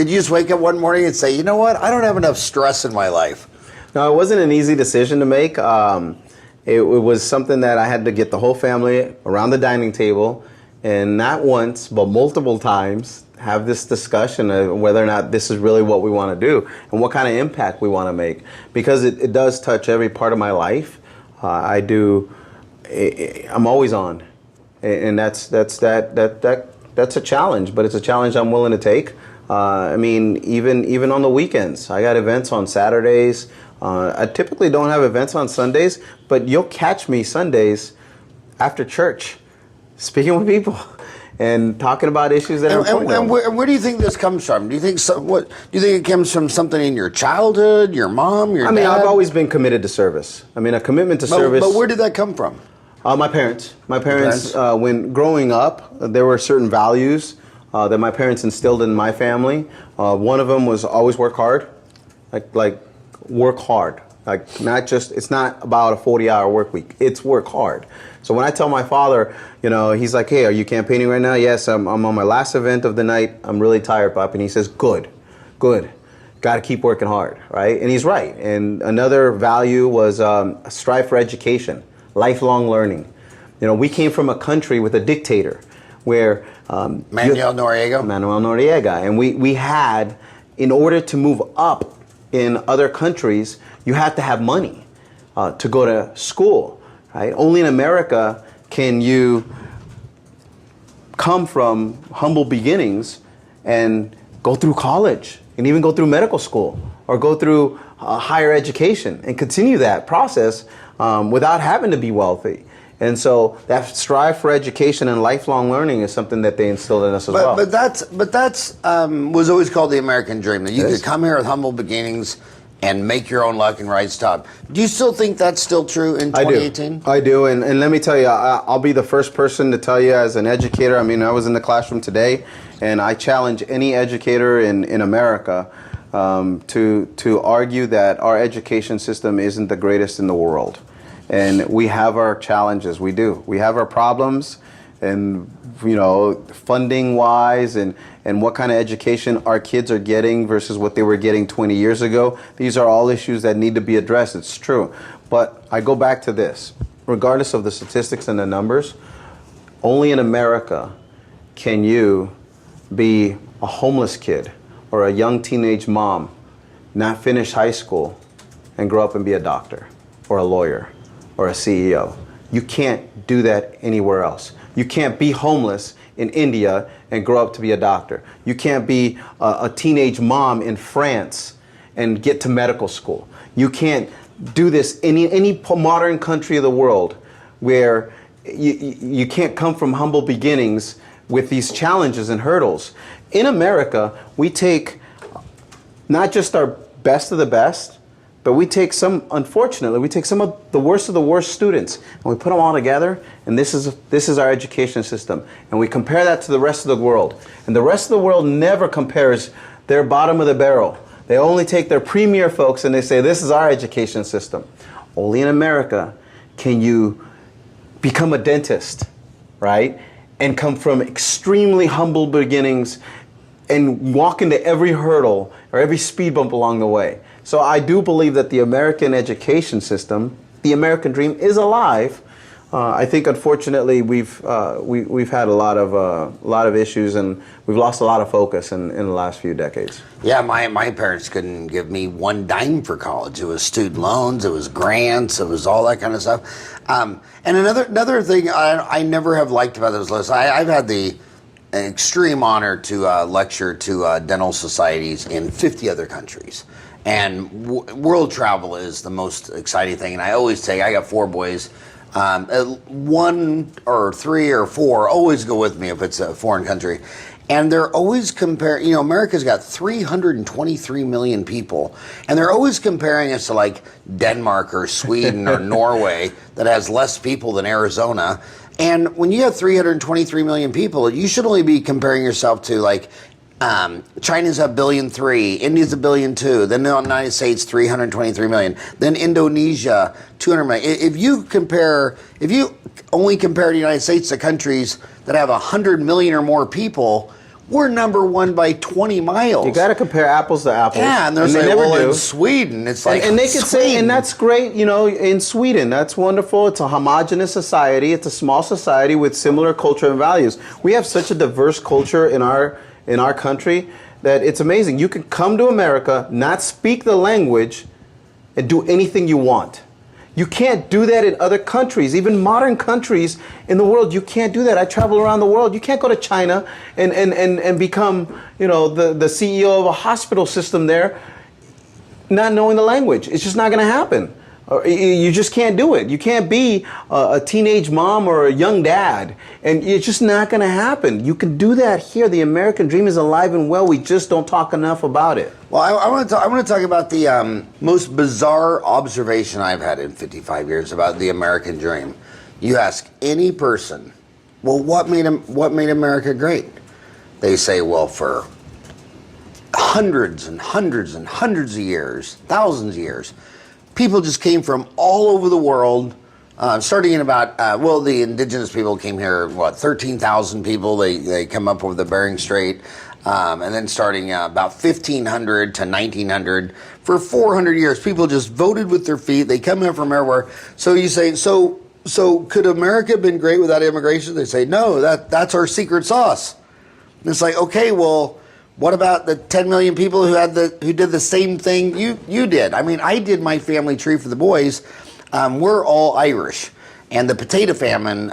S1: just wake up one morning and say, you know what, I don't have enough stress in my life?
S2: No, it wasn't an easy decision to make. It was something that I had to get the whole family around the dining table, and not once, but multiple times, have this discussion of whether or not this is really what we want to do and what kind of impact we want to make, because it does touch every part of my life. I'm always on, and that's a challenge, but it's a challenge I'm willing to take. I mean, even on the weekends, I got events on Saturdays. I typically don't have events on Sundays, but you'll catch me Sundays after church, speaking with people and talking about issues that are important.
S1: And where do you think this comes from? Do you think it comes from something in your childhood, your mom, your dad?
S2: I've always been committed to service. I mean, a commitment to service.
S1: But where did that come from?
S2: My parents. When growing up, there were certain values that my parents instilled in my family. One of them was always work hard, like work hard. Like, not just, it's not about a 40-hour work week. It's work hard. So when I tell my father, he's like, hey, are you campaigning right now? Yes, I'm on my last event of the night. I'm really tired, Pop. And he says, good. Got to keep working hard, right? And he's right. And another value was strive for education, lifelong learning. We came from a country with a dictator where
S1: Manuel
S2: Noriega. And we had, in order to move up in other countries, you have to have money to go to school, right? Only in America can you come from humble beginnings and go through college and even go through medical school or go through higher education and continue that process without having to be wealthy. And so that strive for education and lifelong learning is something that they instilled in us as well.
S1: But that's was always called the American dream, that you could come here with humble beginnings and make your own luck and rise top. Do you still think that's still true in 2018?
S2: I do, and let me tell you, I'll be the first person to tell you as an educator. I mean, I was in the classroom today, and I challenge any educator in America to argue that our education system isn't the greatest in the world. And we have our challenges. We do. We have our problems, and funding wise and what kind of education our kids are getting versus what they were getting 20 years ago. These are all issues that need to be addressed. It's true. But I go back to this. Regardless of the statistics and the numbers, only in America can you be a homeless kid or a young teenage mom, not finish high school, and grow up and be a doctor or a lawyer or a CEO. You can't do that anywhere else. You can't be homeless in India and grow up to be a doctor. You can't be a teenage mom in France and get to medical school. You can't do this in any modern country of the world where you can't come from humble beginnings with these challenges and hurdles. In America, we take not just our best of the best, but but we take some, unfortunately, we take some of the worst students, and we put them all together, and this is our education system. And we compare that to the rest of the world. And the rest of the world never compares their bottom of the barrel. They only take their premier folks and they say, this is our education system. Only in America can you become a dentist, right? And come from extremely humble beginnings and walk into every hurdle or every speed bump along the way. So I do believe that the American education system, the American dream, is alive. I think, unfortunately, we've had a lot of issues, and we've lost a lot of focus in the last few decades.
S1: Yeah, my parents couldn't give me one dime for college. It was student loans, it was grants, it was all that kind of stuff. And another thing I never have liked about those lists, I've had the extreme honor to lecture to dental societies in 50 other countries. And world travel is the most exciting thing. And I always say, I got 4 boys. 1 or 3 or 4 always go with me if it's a foreign country. And they're always comparing, you know, America's got 323 million people. And they're always comparing us to like Denmark or Sweden or Norway that has less people than Arizona. And when you have 323 million people, you should only be comparing yourself to like China's a 1.3 billion, India's 1.2 billion, then the United States 323 million, then Indonesia 200 million. If you only compare the United States to countries that have 100 million or more people, we're number 1 by 20 miles.
S2: You got to compare apples to apples.
S1: Yeah, and
S2: they
S1: like,
S2: never
S1: well,
S2: do.
S1: in Sweden, it's like
S2: and they could say, and that's great, you know, in Sweden, that's wonderful. It's a homogenous society. It's a small society with similar culture and values. We have such a diverse culture in our country that it's amazing. You can come to America, not speak the language, and do anything you want. You can't do that in other countries, even modern countries in the world. You can't do that. I travel around the world. You can't go to China and become, you know, the CEO of a hospital system there not knowing the language. It's just not going to happen. You just can't do it. You can't be a teenage mom or a young dad, and it's just not going to happen. You can do that here. The American dream is alive and well. We just don't talk enough about it.
S1: Well, I want to talk about the most bizarre observation I've had in 55 years about the American dream. You ask any person, well, what made America great? They say, well, for hundreds and hundreds and hundreds of years, thousands of years, people just came from all over the world, starting in about, the indigenous people came here, 13,000 people. They come up over the Bering Strait. And then starting about 1500 to 1900, for 400 years, people just voted with their feet. They come in from everywhere. So you say, so could America have been great without immigration? They say, no, that's our secret sauce. And it's like, okay, well, what about the 10 million people who did the same thing you did? I mean, I did my family tree for the boys. We're all Irish. And the potato famine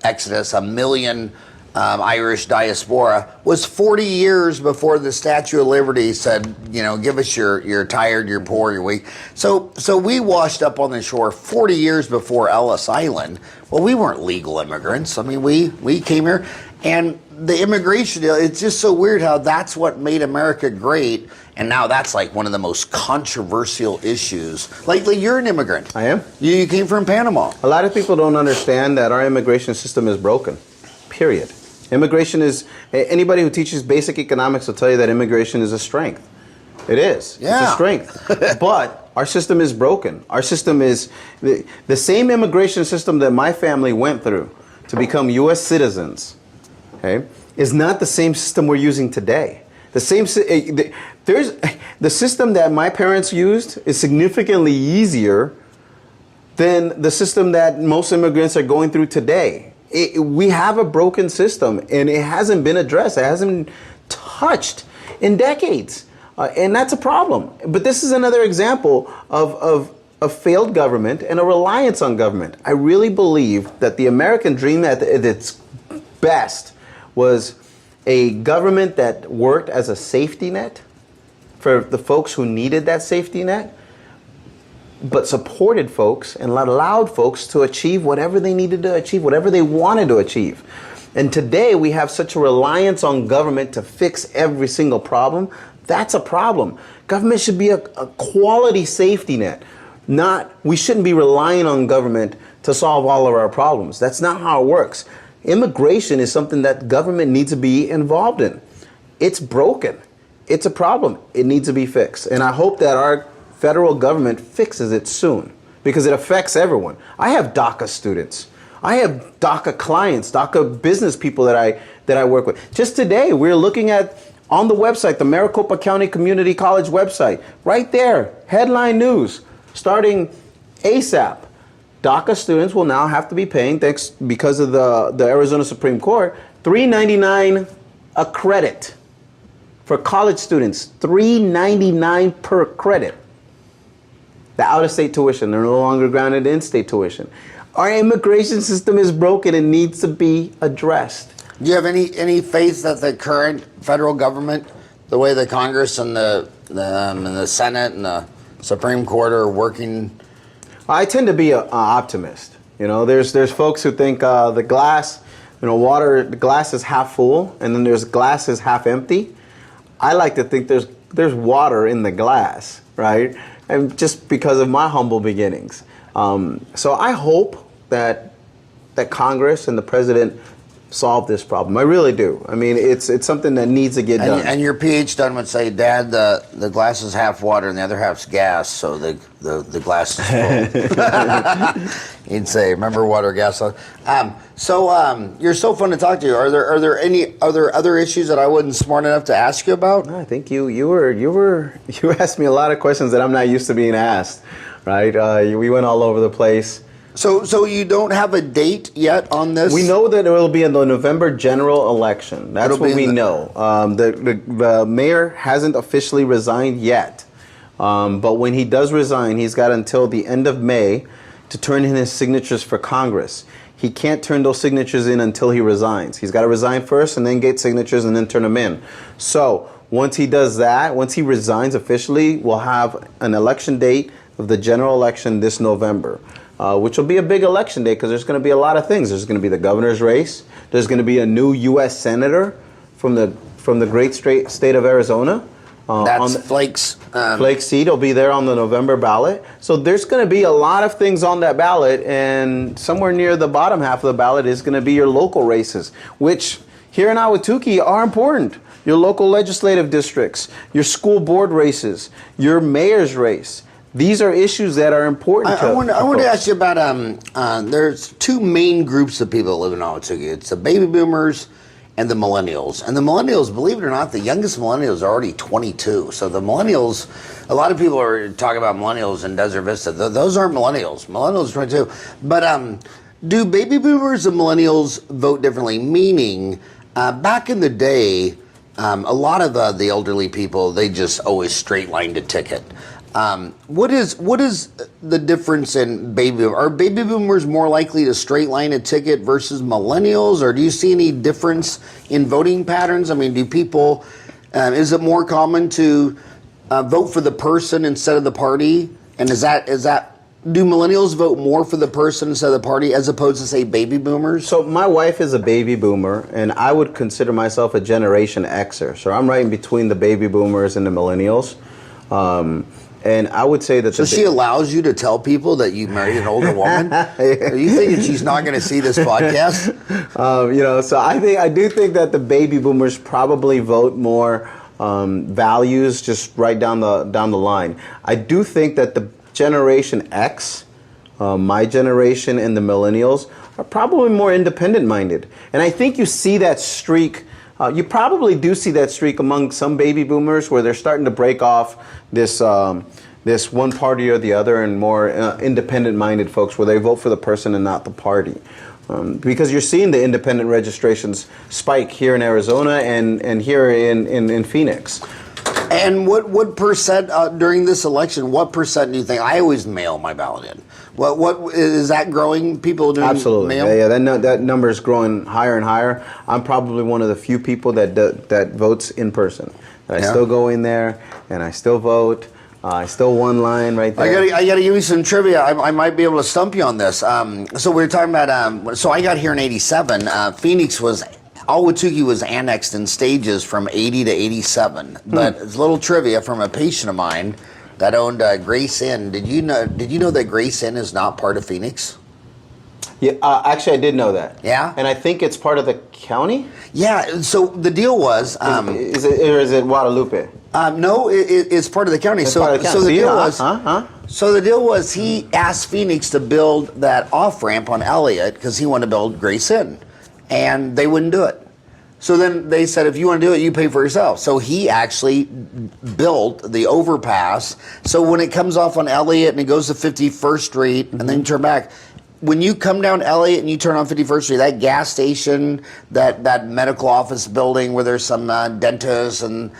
S1: exodus, 1 million Irish diaspora, was 40 years before the Statue of Liberty said, you know, give us you're tired, you're poor, you're weak. So we washed up on the shore 40 years before Ellis Island. Well, we weren't legal immigrants. I mean, we came here. And the immigration deal, it's just so weird how that's what made America great. And now that's like one of the most controversial issues. Like you're an immigrant.
S2: I am.
S1: You came from Panama.
S2: A lot of people don't understand that our immigration system is broken, period. Immigration is, anybody who teaches basic economics will tell you that immigration is a strength. It is.
S1: Yeah.
S2: It's a strength. But our system is broken. Our system is, the same immigration system that my family went through to become U.S. citizens, okay, is not the same system we're using today. The system that my parents used is significantly easier than the system that most immigrants are going through today. We have a broken system, and it hasn't been addressed. It hasn't been touched in decades, and that's a problem. But this is another example of failed government and a reliance on government. I really believe that the American dream at its best was a government that worked as a safety net for the folks who needed that safety net, but supported folks and allowed folks to achieve whatever they needed to achieve, whatever they wanted to achieve. And today we have such a reliance on government to fix every single problem That's a problem. Government should be a quality safety net. We shouldn't be relying on government to solve all of our problems. That's not how it works. Immigration is something that government needs to be involved in. It's broken. It's a problem. It needs to be fixed. And I hope that our federal government fixes it soon, because it affects everyone. I have DACA students. I have DACA clients, DACA business people that I work with. Just today, we're looking at on the website, the Maricopa County Community College website, right there, headline news, starting ASAP. DACA students will now have to be paying, because of the Arizona Supreme Court, $3.99 a credit. For college students, $3.99 per credit. The out-of-state tuition, they're no longer grounded in-state tuition. Our immigration system is broken and needs to be addressed.
S1: Do you have any faith that the current federal government, the way the Congress and the Senate and the Supreme Court are working?
S2: I tend to be an optimist. You know, there's folks who think the glass, the glass is half full, and then there's glass is half empty. I like to think there's water in the glass, right? And just because of my humble beginnings. So I hope that Congress and the president solve this problem. I really do. I mean, it's something that needs to get done.
S1: And your PhD student would say, Dad, the glass is half water and the other half's gas, so the glass is full. He'd say, remember water, gas. You're so fun to talk to. Are there any other issues that I wasn't smart enough to ask you about?
S2: I think you asked me a lot of questions that I'm not used to being asked, right? We went all over the place.
S1: So you don't have a date yet on this?
S2: We know that it will be in the November general election. That's what we know. The mayor hasn't officially resigned yet. But when he does resign, he's got until the end of May to turn in his signatures for Congress. He can't turn those signatures in until he resigns. He's got to resign first and then get signatures and then turn them in. So once he does that, once he resigns officially, we'll have an election date of the general election this November. Which will be a big election day because there's going to be a lot of things. There's going to be the governor's race. There's going to be a new U.S. senator from the great state of Arizona.
S1: That's Flake's.
S2: Flake's seat will be there on the November ballot. So there's going to be a lot of things on that ballot, and somewhere near the bottom half of the ballot is going to be your local races, which here in Ahwatukee are important. Your local legislative districts, your school board races, your mayor's race. These are issues that are important.
S1: I want to ask you about. There's two main groups of people that live in Ahwatukee. It's the baby boomers and the millennials. And the millennials, believe it or not, the youngest millennials are already 22. So the millennials, a lot of people are talking about millennials in Desert Vista. Those aren't millennials. Millennials are 22. But do baby boomers and millennials vote differently? Meaning, back in the day, a lot of the elderly people, they just always straight lined a ticket. What is the difference in baby boomers? Are baby boomers more likely to straight line a ticket versus millennials, or do you see any difference in voting patterns? I mean, do people, is it more common to vote for the person instead of the party? And do millennials vote more for the person instead of the party as opposed to, say, baby boomers?
S2: So my wife is a baby boomer, and I would consider myself a Generation Xer. So I'm right in between the baby boomers and the millennials. And I would say that...
S1: So she allows you to tell people that you married an older woman? Are you thinking she's not going to see this podcast?
S2: So I do think that the baby boomers probably vote more values just right down the line. I do think that the Generation X, my generation, and the millennials are probably more independent-minded. And I think you see that streak... you probably do see that streak among some baby boomers where they're starting to break off this one party or the other, and more independent-minded folks where they vote for the person and not the party. Because you're seeing the independent registrations spike here in Arizona and here in Phoenix.
S1: And what percent during this election? What percent do you think? I always mail my ballot in. What is that growing? People doing
S2: absolutely
S1: mail?
S2: Yeah, that number is growing higher and higher. I'm probably one of the few people that votes in person. I still go in there and I still vote. I still one line right there.
S1: I gotta give you some trivia. I might be able to stump you on this. So we were talking about. So I got here in '87. Phoenix was Ahwatukee was annexed in stages from 80 to 87. But it's a little trivia from a patient of mine that owned Grace Inn. Did you know that Grace Inn is not part of Phoenix?
S2: Yeah, actually, I did know that.
S1: Yeah?
S2: And I think it's part of the county?
S1: Yeah, so the deal was...
S2: is it Guadalupe?
S1: No, it's part of the county.
S2: It's part of the county.
S1: So the
S2: See,
S1: deal was... So the deal was he asked Phoenix to build that off-ramp on Elliott because he wanted to build Grace Inn. And they wouldn't do it. So then they said, if you want to do it, you pay for yourself. So he actually built the overpass. So when it comes off on Elliott and it goes to 51st Street and then you turn back... When you come down Elliott and you turn on 51st Street, that gas station, that medical office building where there's some dentists and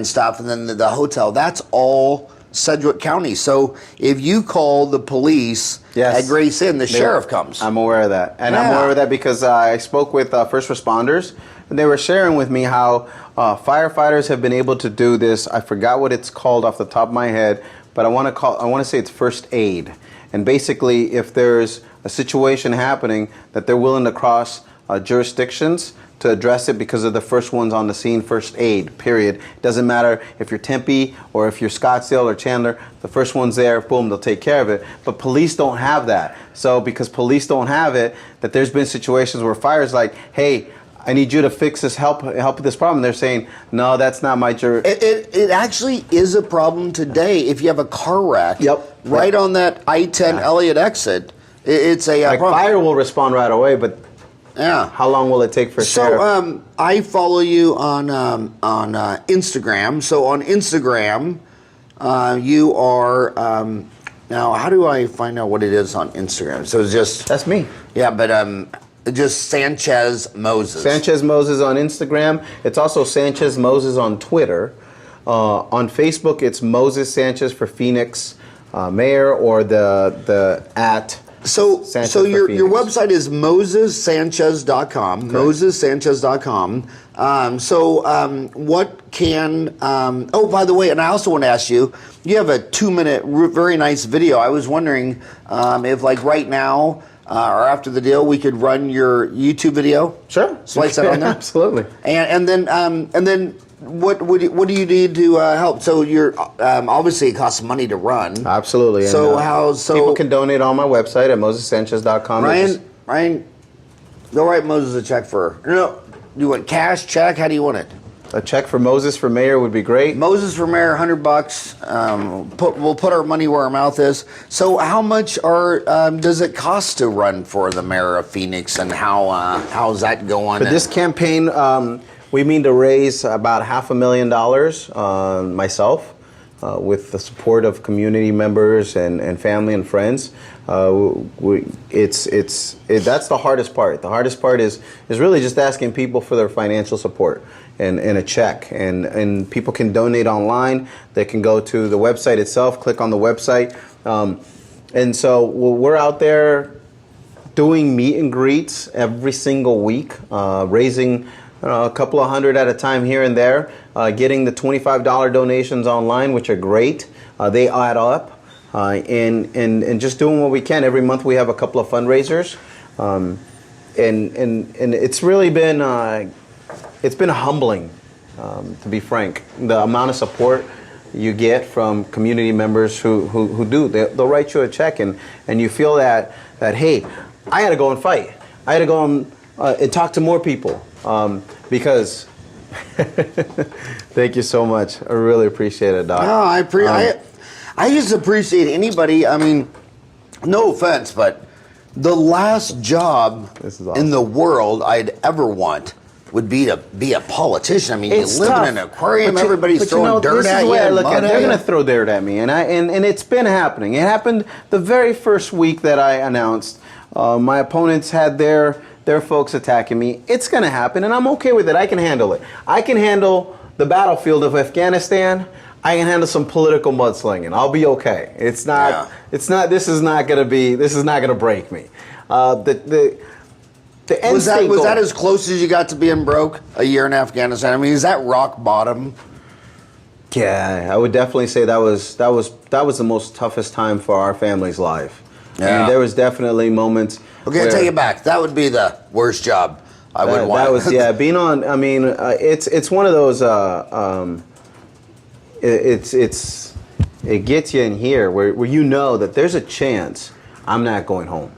S1: stuff, and then the hotel, that's all Sedgwick County. So if you call the police at Grace Inn, the sheriff comes.
S2: I'm aware of that. And I'm aware of that because I spoke with first responders, and they were sharing with me how firefighters have been able to do this. I forgot what it's called off the top of my head, but I want to say it's first aid. And basically, if there's a situation happening, that they're willing to cross jurisdictions to address it because of the first ones on the scene, first aid, period. Doesn't matter if you're Tempe or if you're Scottsdale or Chandler, the first one's there, boom, they'll take care of it. But police don't have that. So because police don't have it, that there's been situations where fire's like, hey, I need you to fix this, help with this problem. They're saying, no, that's not my
S1: It actually is a problem today if you have a car wreck right on that I-10 Elliott exit. It's a
S2: like
S1: problem.
S2: fire will respond right away, but how long will it take for sheriff?
S1: So I follow you on Instagram. So on Instagram, you are now. How do I find out what it is on Instagram? So it's just
S2: that's me.
S1: Yeah, but just Sanchez Moses.
S2: Sanchez Moses on Instagram. It's also Sanchez Moses on Twitter. On Facebook, it's Moses Sanchez for Phoenix Mayor, or the @
S1: So
S2: Sanchez
S1: so your
S2: Phoenix.
S1: website is mosessanchez.com. Mosessanchez.com. What can oh, by the way, and I also want to ask you, you have a 2-minute very nice video. I was wondering if like right now or after the deal we could run your YouTube video.
S2: Sure.
S1: Slice that on there.
S2: Absolutely.
S1: And then what do you need to help? So you're obviously it costs money to run.
S2: Absolutely.
S1: So
S2: and, people can donate on my website at mosessanchez.com.
S1: Ryan, go write Moses a check for. No, you want cash, check? How do you want it?
S2: A check for Moses for mayor would be great.
S1: Moses for mayor, $100. We'll put our money where our mouth is. So how much does it cost to run for the mayor of Phoenix, and how's that going?
S2: For this campaign, we mean to raise about $500,000 myself, with the support of community members and family and friends. That's the hardest part. The hardest part is really just asking people for their financial support and a check. And people can donate online. They can go to the website itself, click on the website. And so we're out there doing meet and greets every single week, raising a couple of hundred at a time here and there, getting the $25 donations online, which are great. They add up, and just doing what we can. Every month we have a couple of fundraisers, and it's really been humbling, to be frank. The amount of support you get from community members who they'll write you a check, and you feel that hey, I had to go and fight. I had to go and talk to more people. Because thank you so much. I really appreciate it, Doc.
S1: No, I just appreciate anybody. I mean, no offense, but the last job in the world I'd ever want would be to be a politician. I mean,
S2: It's
S1: you live
S2: tough.
S1: in an aquarium,
S2: But
S1: everybody's throwing dirt at you.
S2: This is the way I look
S1: mud
S2: at it. They're
S1: you.
S2: going to throw dirt at me, and it's been happening. It happened the very first week that I announced. My opponents had their folks attacking me. It's going to happen, and I'm okay with it. I can handle it. I can handle the battlefield of Afghanistan. I can handle some political mudslinging. I'll be okay. It's not.
S1: Yeah.
S2: It's not. This is not going to break me. The end
S1: Was
S2: state goal.
S1: that as close as you got to being broke a year in Afghanistan? I mean, is that rock bottom?
S2: Yeah, I would definitely say that was the most toughest time for our family's life.
S1: Yeah.
S2: And there was definitely moments.
S1: Okay,
S2: where,
S1: take it back. That would be the worst job I wouldn't want.
S2: That was being on. I mean, it's one of those. It gets you in here where you know that there's a chance I'm not going home.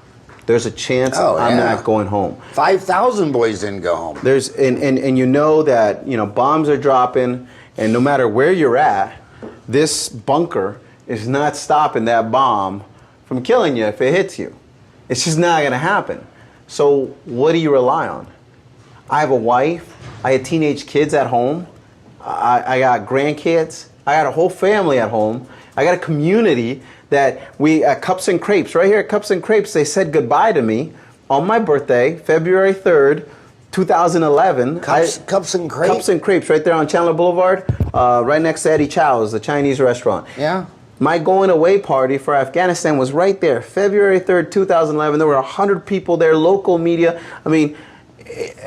S2: There's a chance I'm not going home.
S1: 5,000 boys didn't go home.
S2: There's and you know that bombs are dropping, and no matter where you're at, this bunker is not stopping that bomb from killing you if it hits you. It's just not going to happen. So what do you rely on? I have a wife. I had teenage kids at home. I got grandkids. I got a whole family at home. I got a community that we, at Cups and Crepes, right here at Cups and Crepes, they said goodbye to me on my birthday, February 3rd, 2011.
S1: Cups and Crepes?
S2: Cups and Crepes, right there on Chandler Boulevard, right next to Eddie Chow's, the Chinese restaurant.
S1: Yeah.
S2: My going away party for Afghanistan was right there, February 3rd, 2011. There were 100 people there, local media. I mean,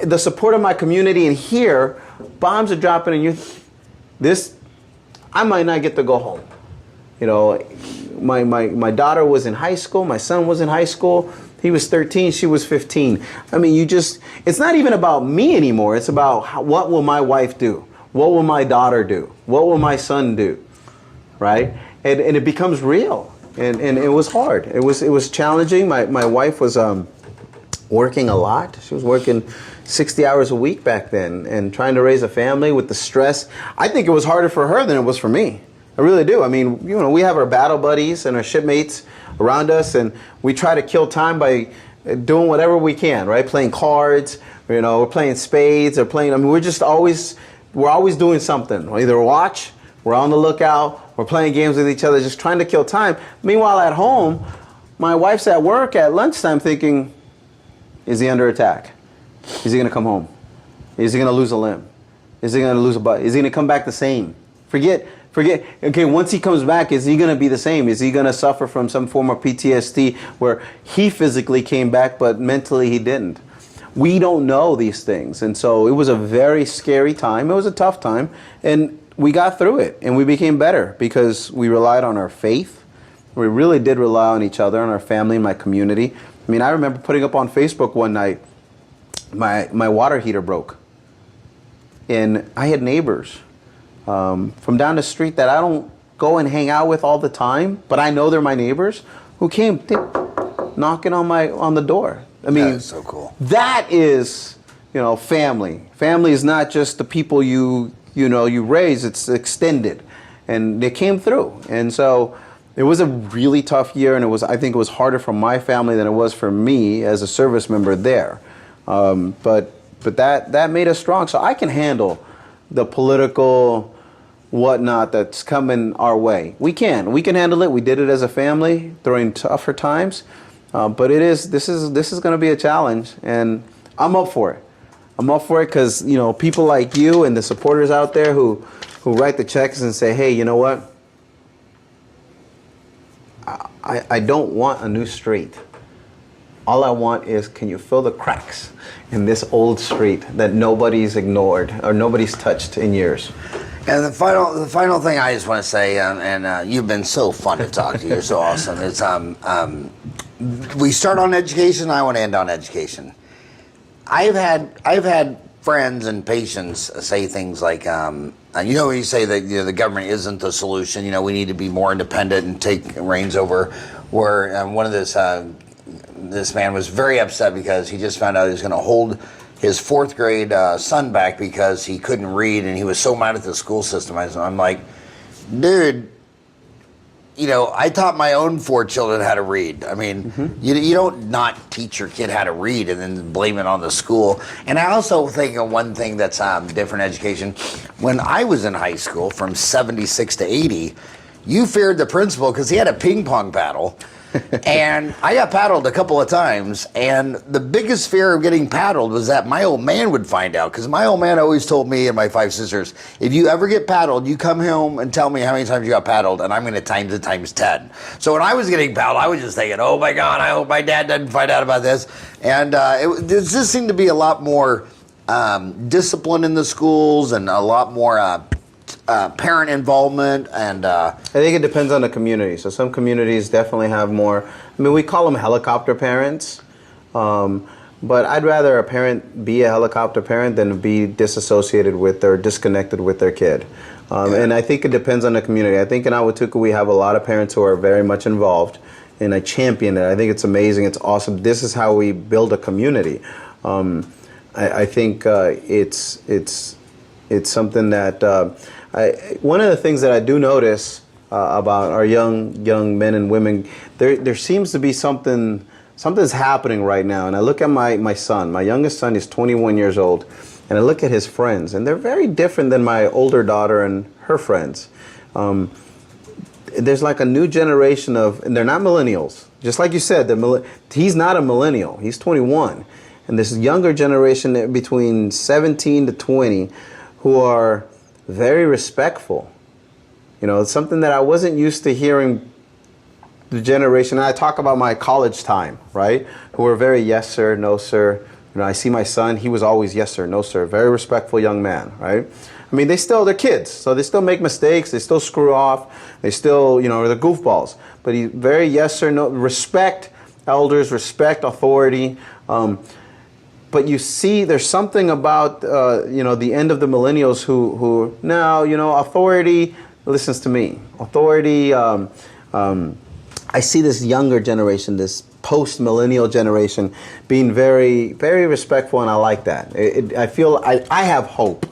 S2: the support of my community, and here, bombs are dropping, and I might not get to go home. My daughter was in high school, my son was in high school, he was 13, she was 15. I mean, it's not even about me anymore, it's about what will my wife do? What will my daughter do? What will my son do? Right? And it becomes real, and it was hard. It was challenging. My wife was working a lot. She was working 60 hours a week back then, and trying to raise a family with the stress. I think it was harder for her than it was for me. I really do. I mean, we have our battle buddies and our shipmates around us, and we try to kill time by doing whatever we can, right? Playing cards, we're playing spades, or playing. I mean, we're always doing something. Either watch, we're on the lookout, we're playing games with each other, just trying to kill time. Meanwhile, at home, my wife's at work at lunchtime thinking, is he under attack? Is he going to come home? Is he going to lose a limb? Is he going to lose a butt? Is he going to come back the same? Forget. Okay, once he comes back, is he going to be the same? Is he going to suffer from some form of PTSD where he physically came back, but mentally he didn't? We don't know these things. And so it was a very scary time. It was a tough time. And we got through it, and we became better because we relied on our faith. We really did rely on each other, on our family, and my community. I mean, I remember putting up on Facebook one night, my water heater broke. And I had neighbors from down the street that I don't go and hang out with all the time, but I know they're my neighbors, who came knocking on the door. I mean,
S1: that is so cool.
S2: That is, family. Family is not just the people you raise, it's extended. And they came through. And so it was a really tough year, and I think it was harder for my family than it was for me as a service member there. But that made us strong. So I can handle the political whatnot that's coming our way. We can handle it. We did it as a family during tougher times. But this is going to be a challenge, and I'm up for it. I'm up for it because people like you and the supporters out there who write the checks and say, hey, you know what? I don't want a new street. All I want is, can you fill the cracks in this old street that nobody's ignored or nobody's touched in years?
S1: And the final thing I just want to say, and you've been so fun to talk to. You're so awesome. It's we start on education. I want to end on education. I've had friends and patients say things like, when you say that the government isn't the solution. We need to be more independent and take reins over. Where one of this man was very upset because he just found out he was going to hold his 4th grade son back because he couldn't read, and he was so mad at the school system. I'm like, dude, I taught my own 4 children how to read. I mean, you don't not teach your kid how to read and then blame it on the school. And I also think of one thing that's different education. When I was in high school from 76 to 80, you feared the principal because he had a ping pong paddle. And I got paddled a couple of times, and the biggest fear of getting paddled was that my old man would find out, because my old man always told me and my 5 sisters, if you ever get paddled, you come home and tell me how many times you got paddled, and I'm going to times it times 10. So when I was getting paddled, I was just thinking, oh my God, I hope my dad doesn't find out about this. And there just seemed to be a lot more discipline in the schools, and a lot more parent involvement, and
S2: I think it depends on the community. So some communities definitely have more. I mean, we call them helicopter parents, But I'd rather a parent be a helicopter parent than be disassociated with or disconnected with their kid. And I think it depends on the community. I think in Ahwatukee we have a lot of parents who are very much involved, and I champion it. I think it's amazing. It's awesome. This is how we build a community. I think it's something that one of the things that I do notice about our young men and women, there seems to be something's happening right now. And I look at my son. My youngest son is 21 years old, and I look at his friends, and they're very different than my older daughter and her friends. There's like a new generation and they're not millennials. Just like you said, he's not a millennial. He's 21. And this younger generation between 17 to 20 who are very respectful. It's something that I wasn't used to hearing the generation. And I talk about my college time, right? Who were very yes, sir, no, sir. I see my son. He was always yes, sir, no, sir. Very respectful young man, right? I mean, they're kids, so they still make mistakes. They still screw off. They still, they're goofballs. But he's very yes, sir, no. Respect elders, respect authority. But you see, there's something about, the end of the millennials who no, authority listens to me. Authority, I see this younger generation, this post-millennial generation being very, very respectful, and I like that. I feel I have hope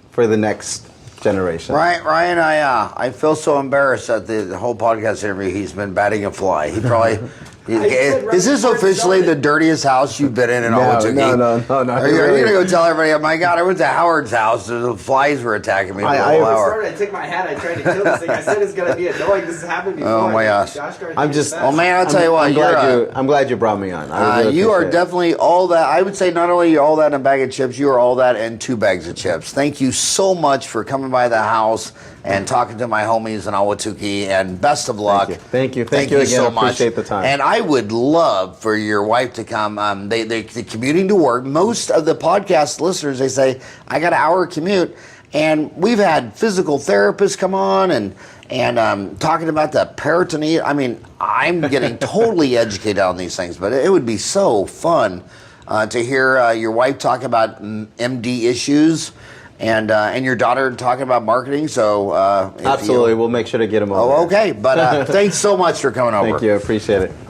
S2: for the next generation.
S1: Ryan, I feel so embarrassed at the whole podcast interview. He's been batting a fly. He probably... Is this officially the dirtiest house you've been in Ahwatukee?
S2: No.
S1: Are you going to go tell everybody, oh my God, I went to Howard's house, the flies were attacking me for a whole hour.
S3: I took my hat, I tried to kill this thing. I said it's going to be annoying. This has happened before.
S1: Oh my gosh. Oh man, I'll tell you what.
S2: I'm glad you brought me on. I really
S1: you are
S2: appreciate it.
S1: definitely all that. I would say not only you're all that in a bag of chips, you are all that and 2 bags of chips. Thank you so much for coming by the house and talking to my homies in Ahwatukee, and best of luck.
S2: Thank you again.
S1: so much.
S2: Appreciate the time.
S1: And I would love for your wife to come. They're commuting to work. Most of the podcast listeners, they say, I got an hour commute. And we've had physical therapists come on and talking about the peritoneum. I mean, I'm getting totally educated on these things, but it would be so fun to hear your wife talk about MD issues. And your daughter talking about marketing, so...
S2: Absolutely, we'll make sure to get them over.
S1: Oh, okay. But thanks so much for coming over.
S2: Thank you, I appreciate it.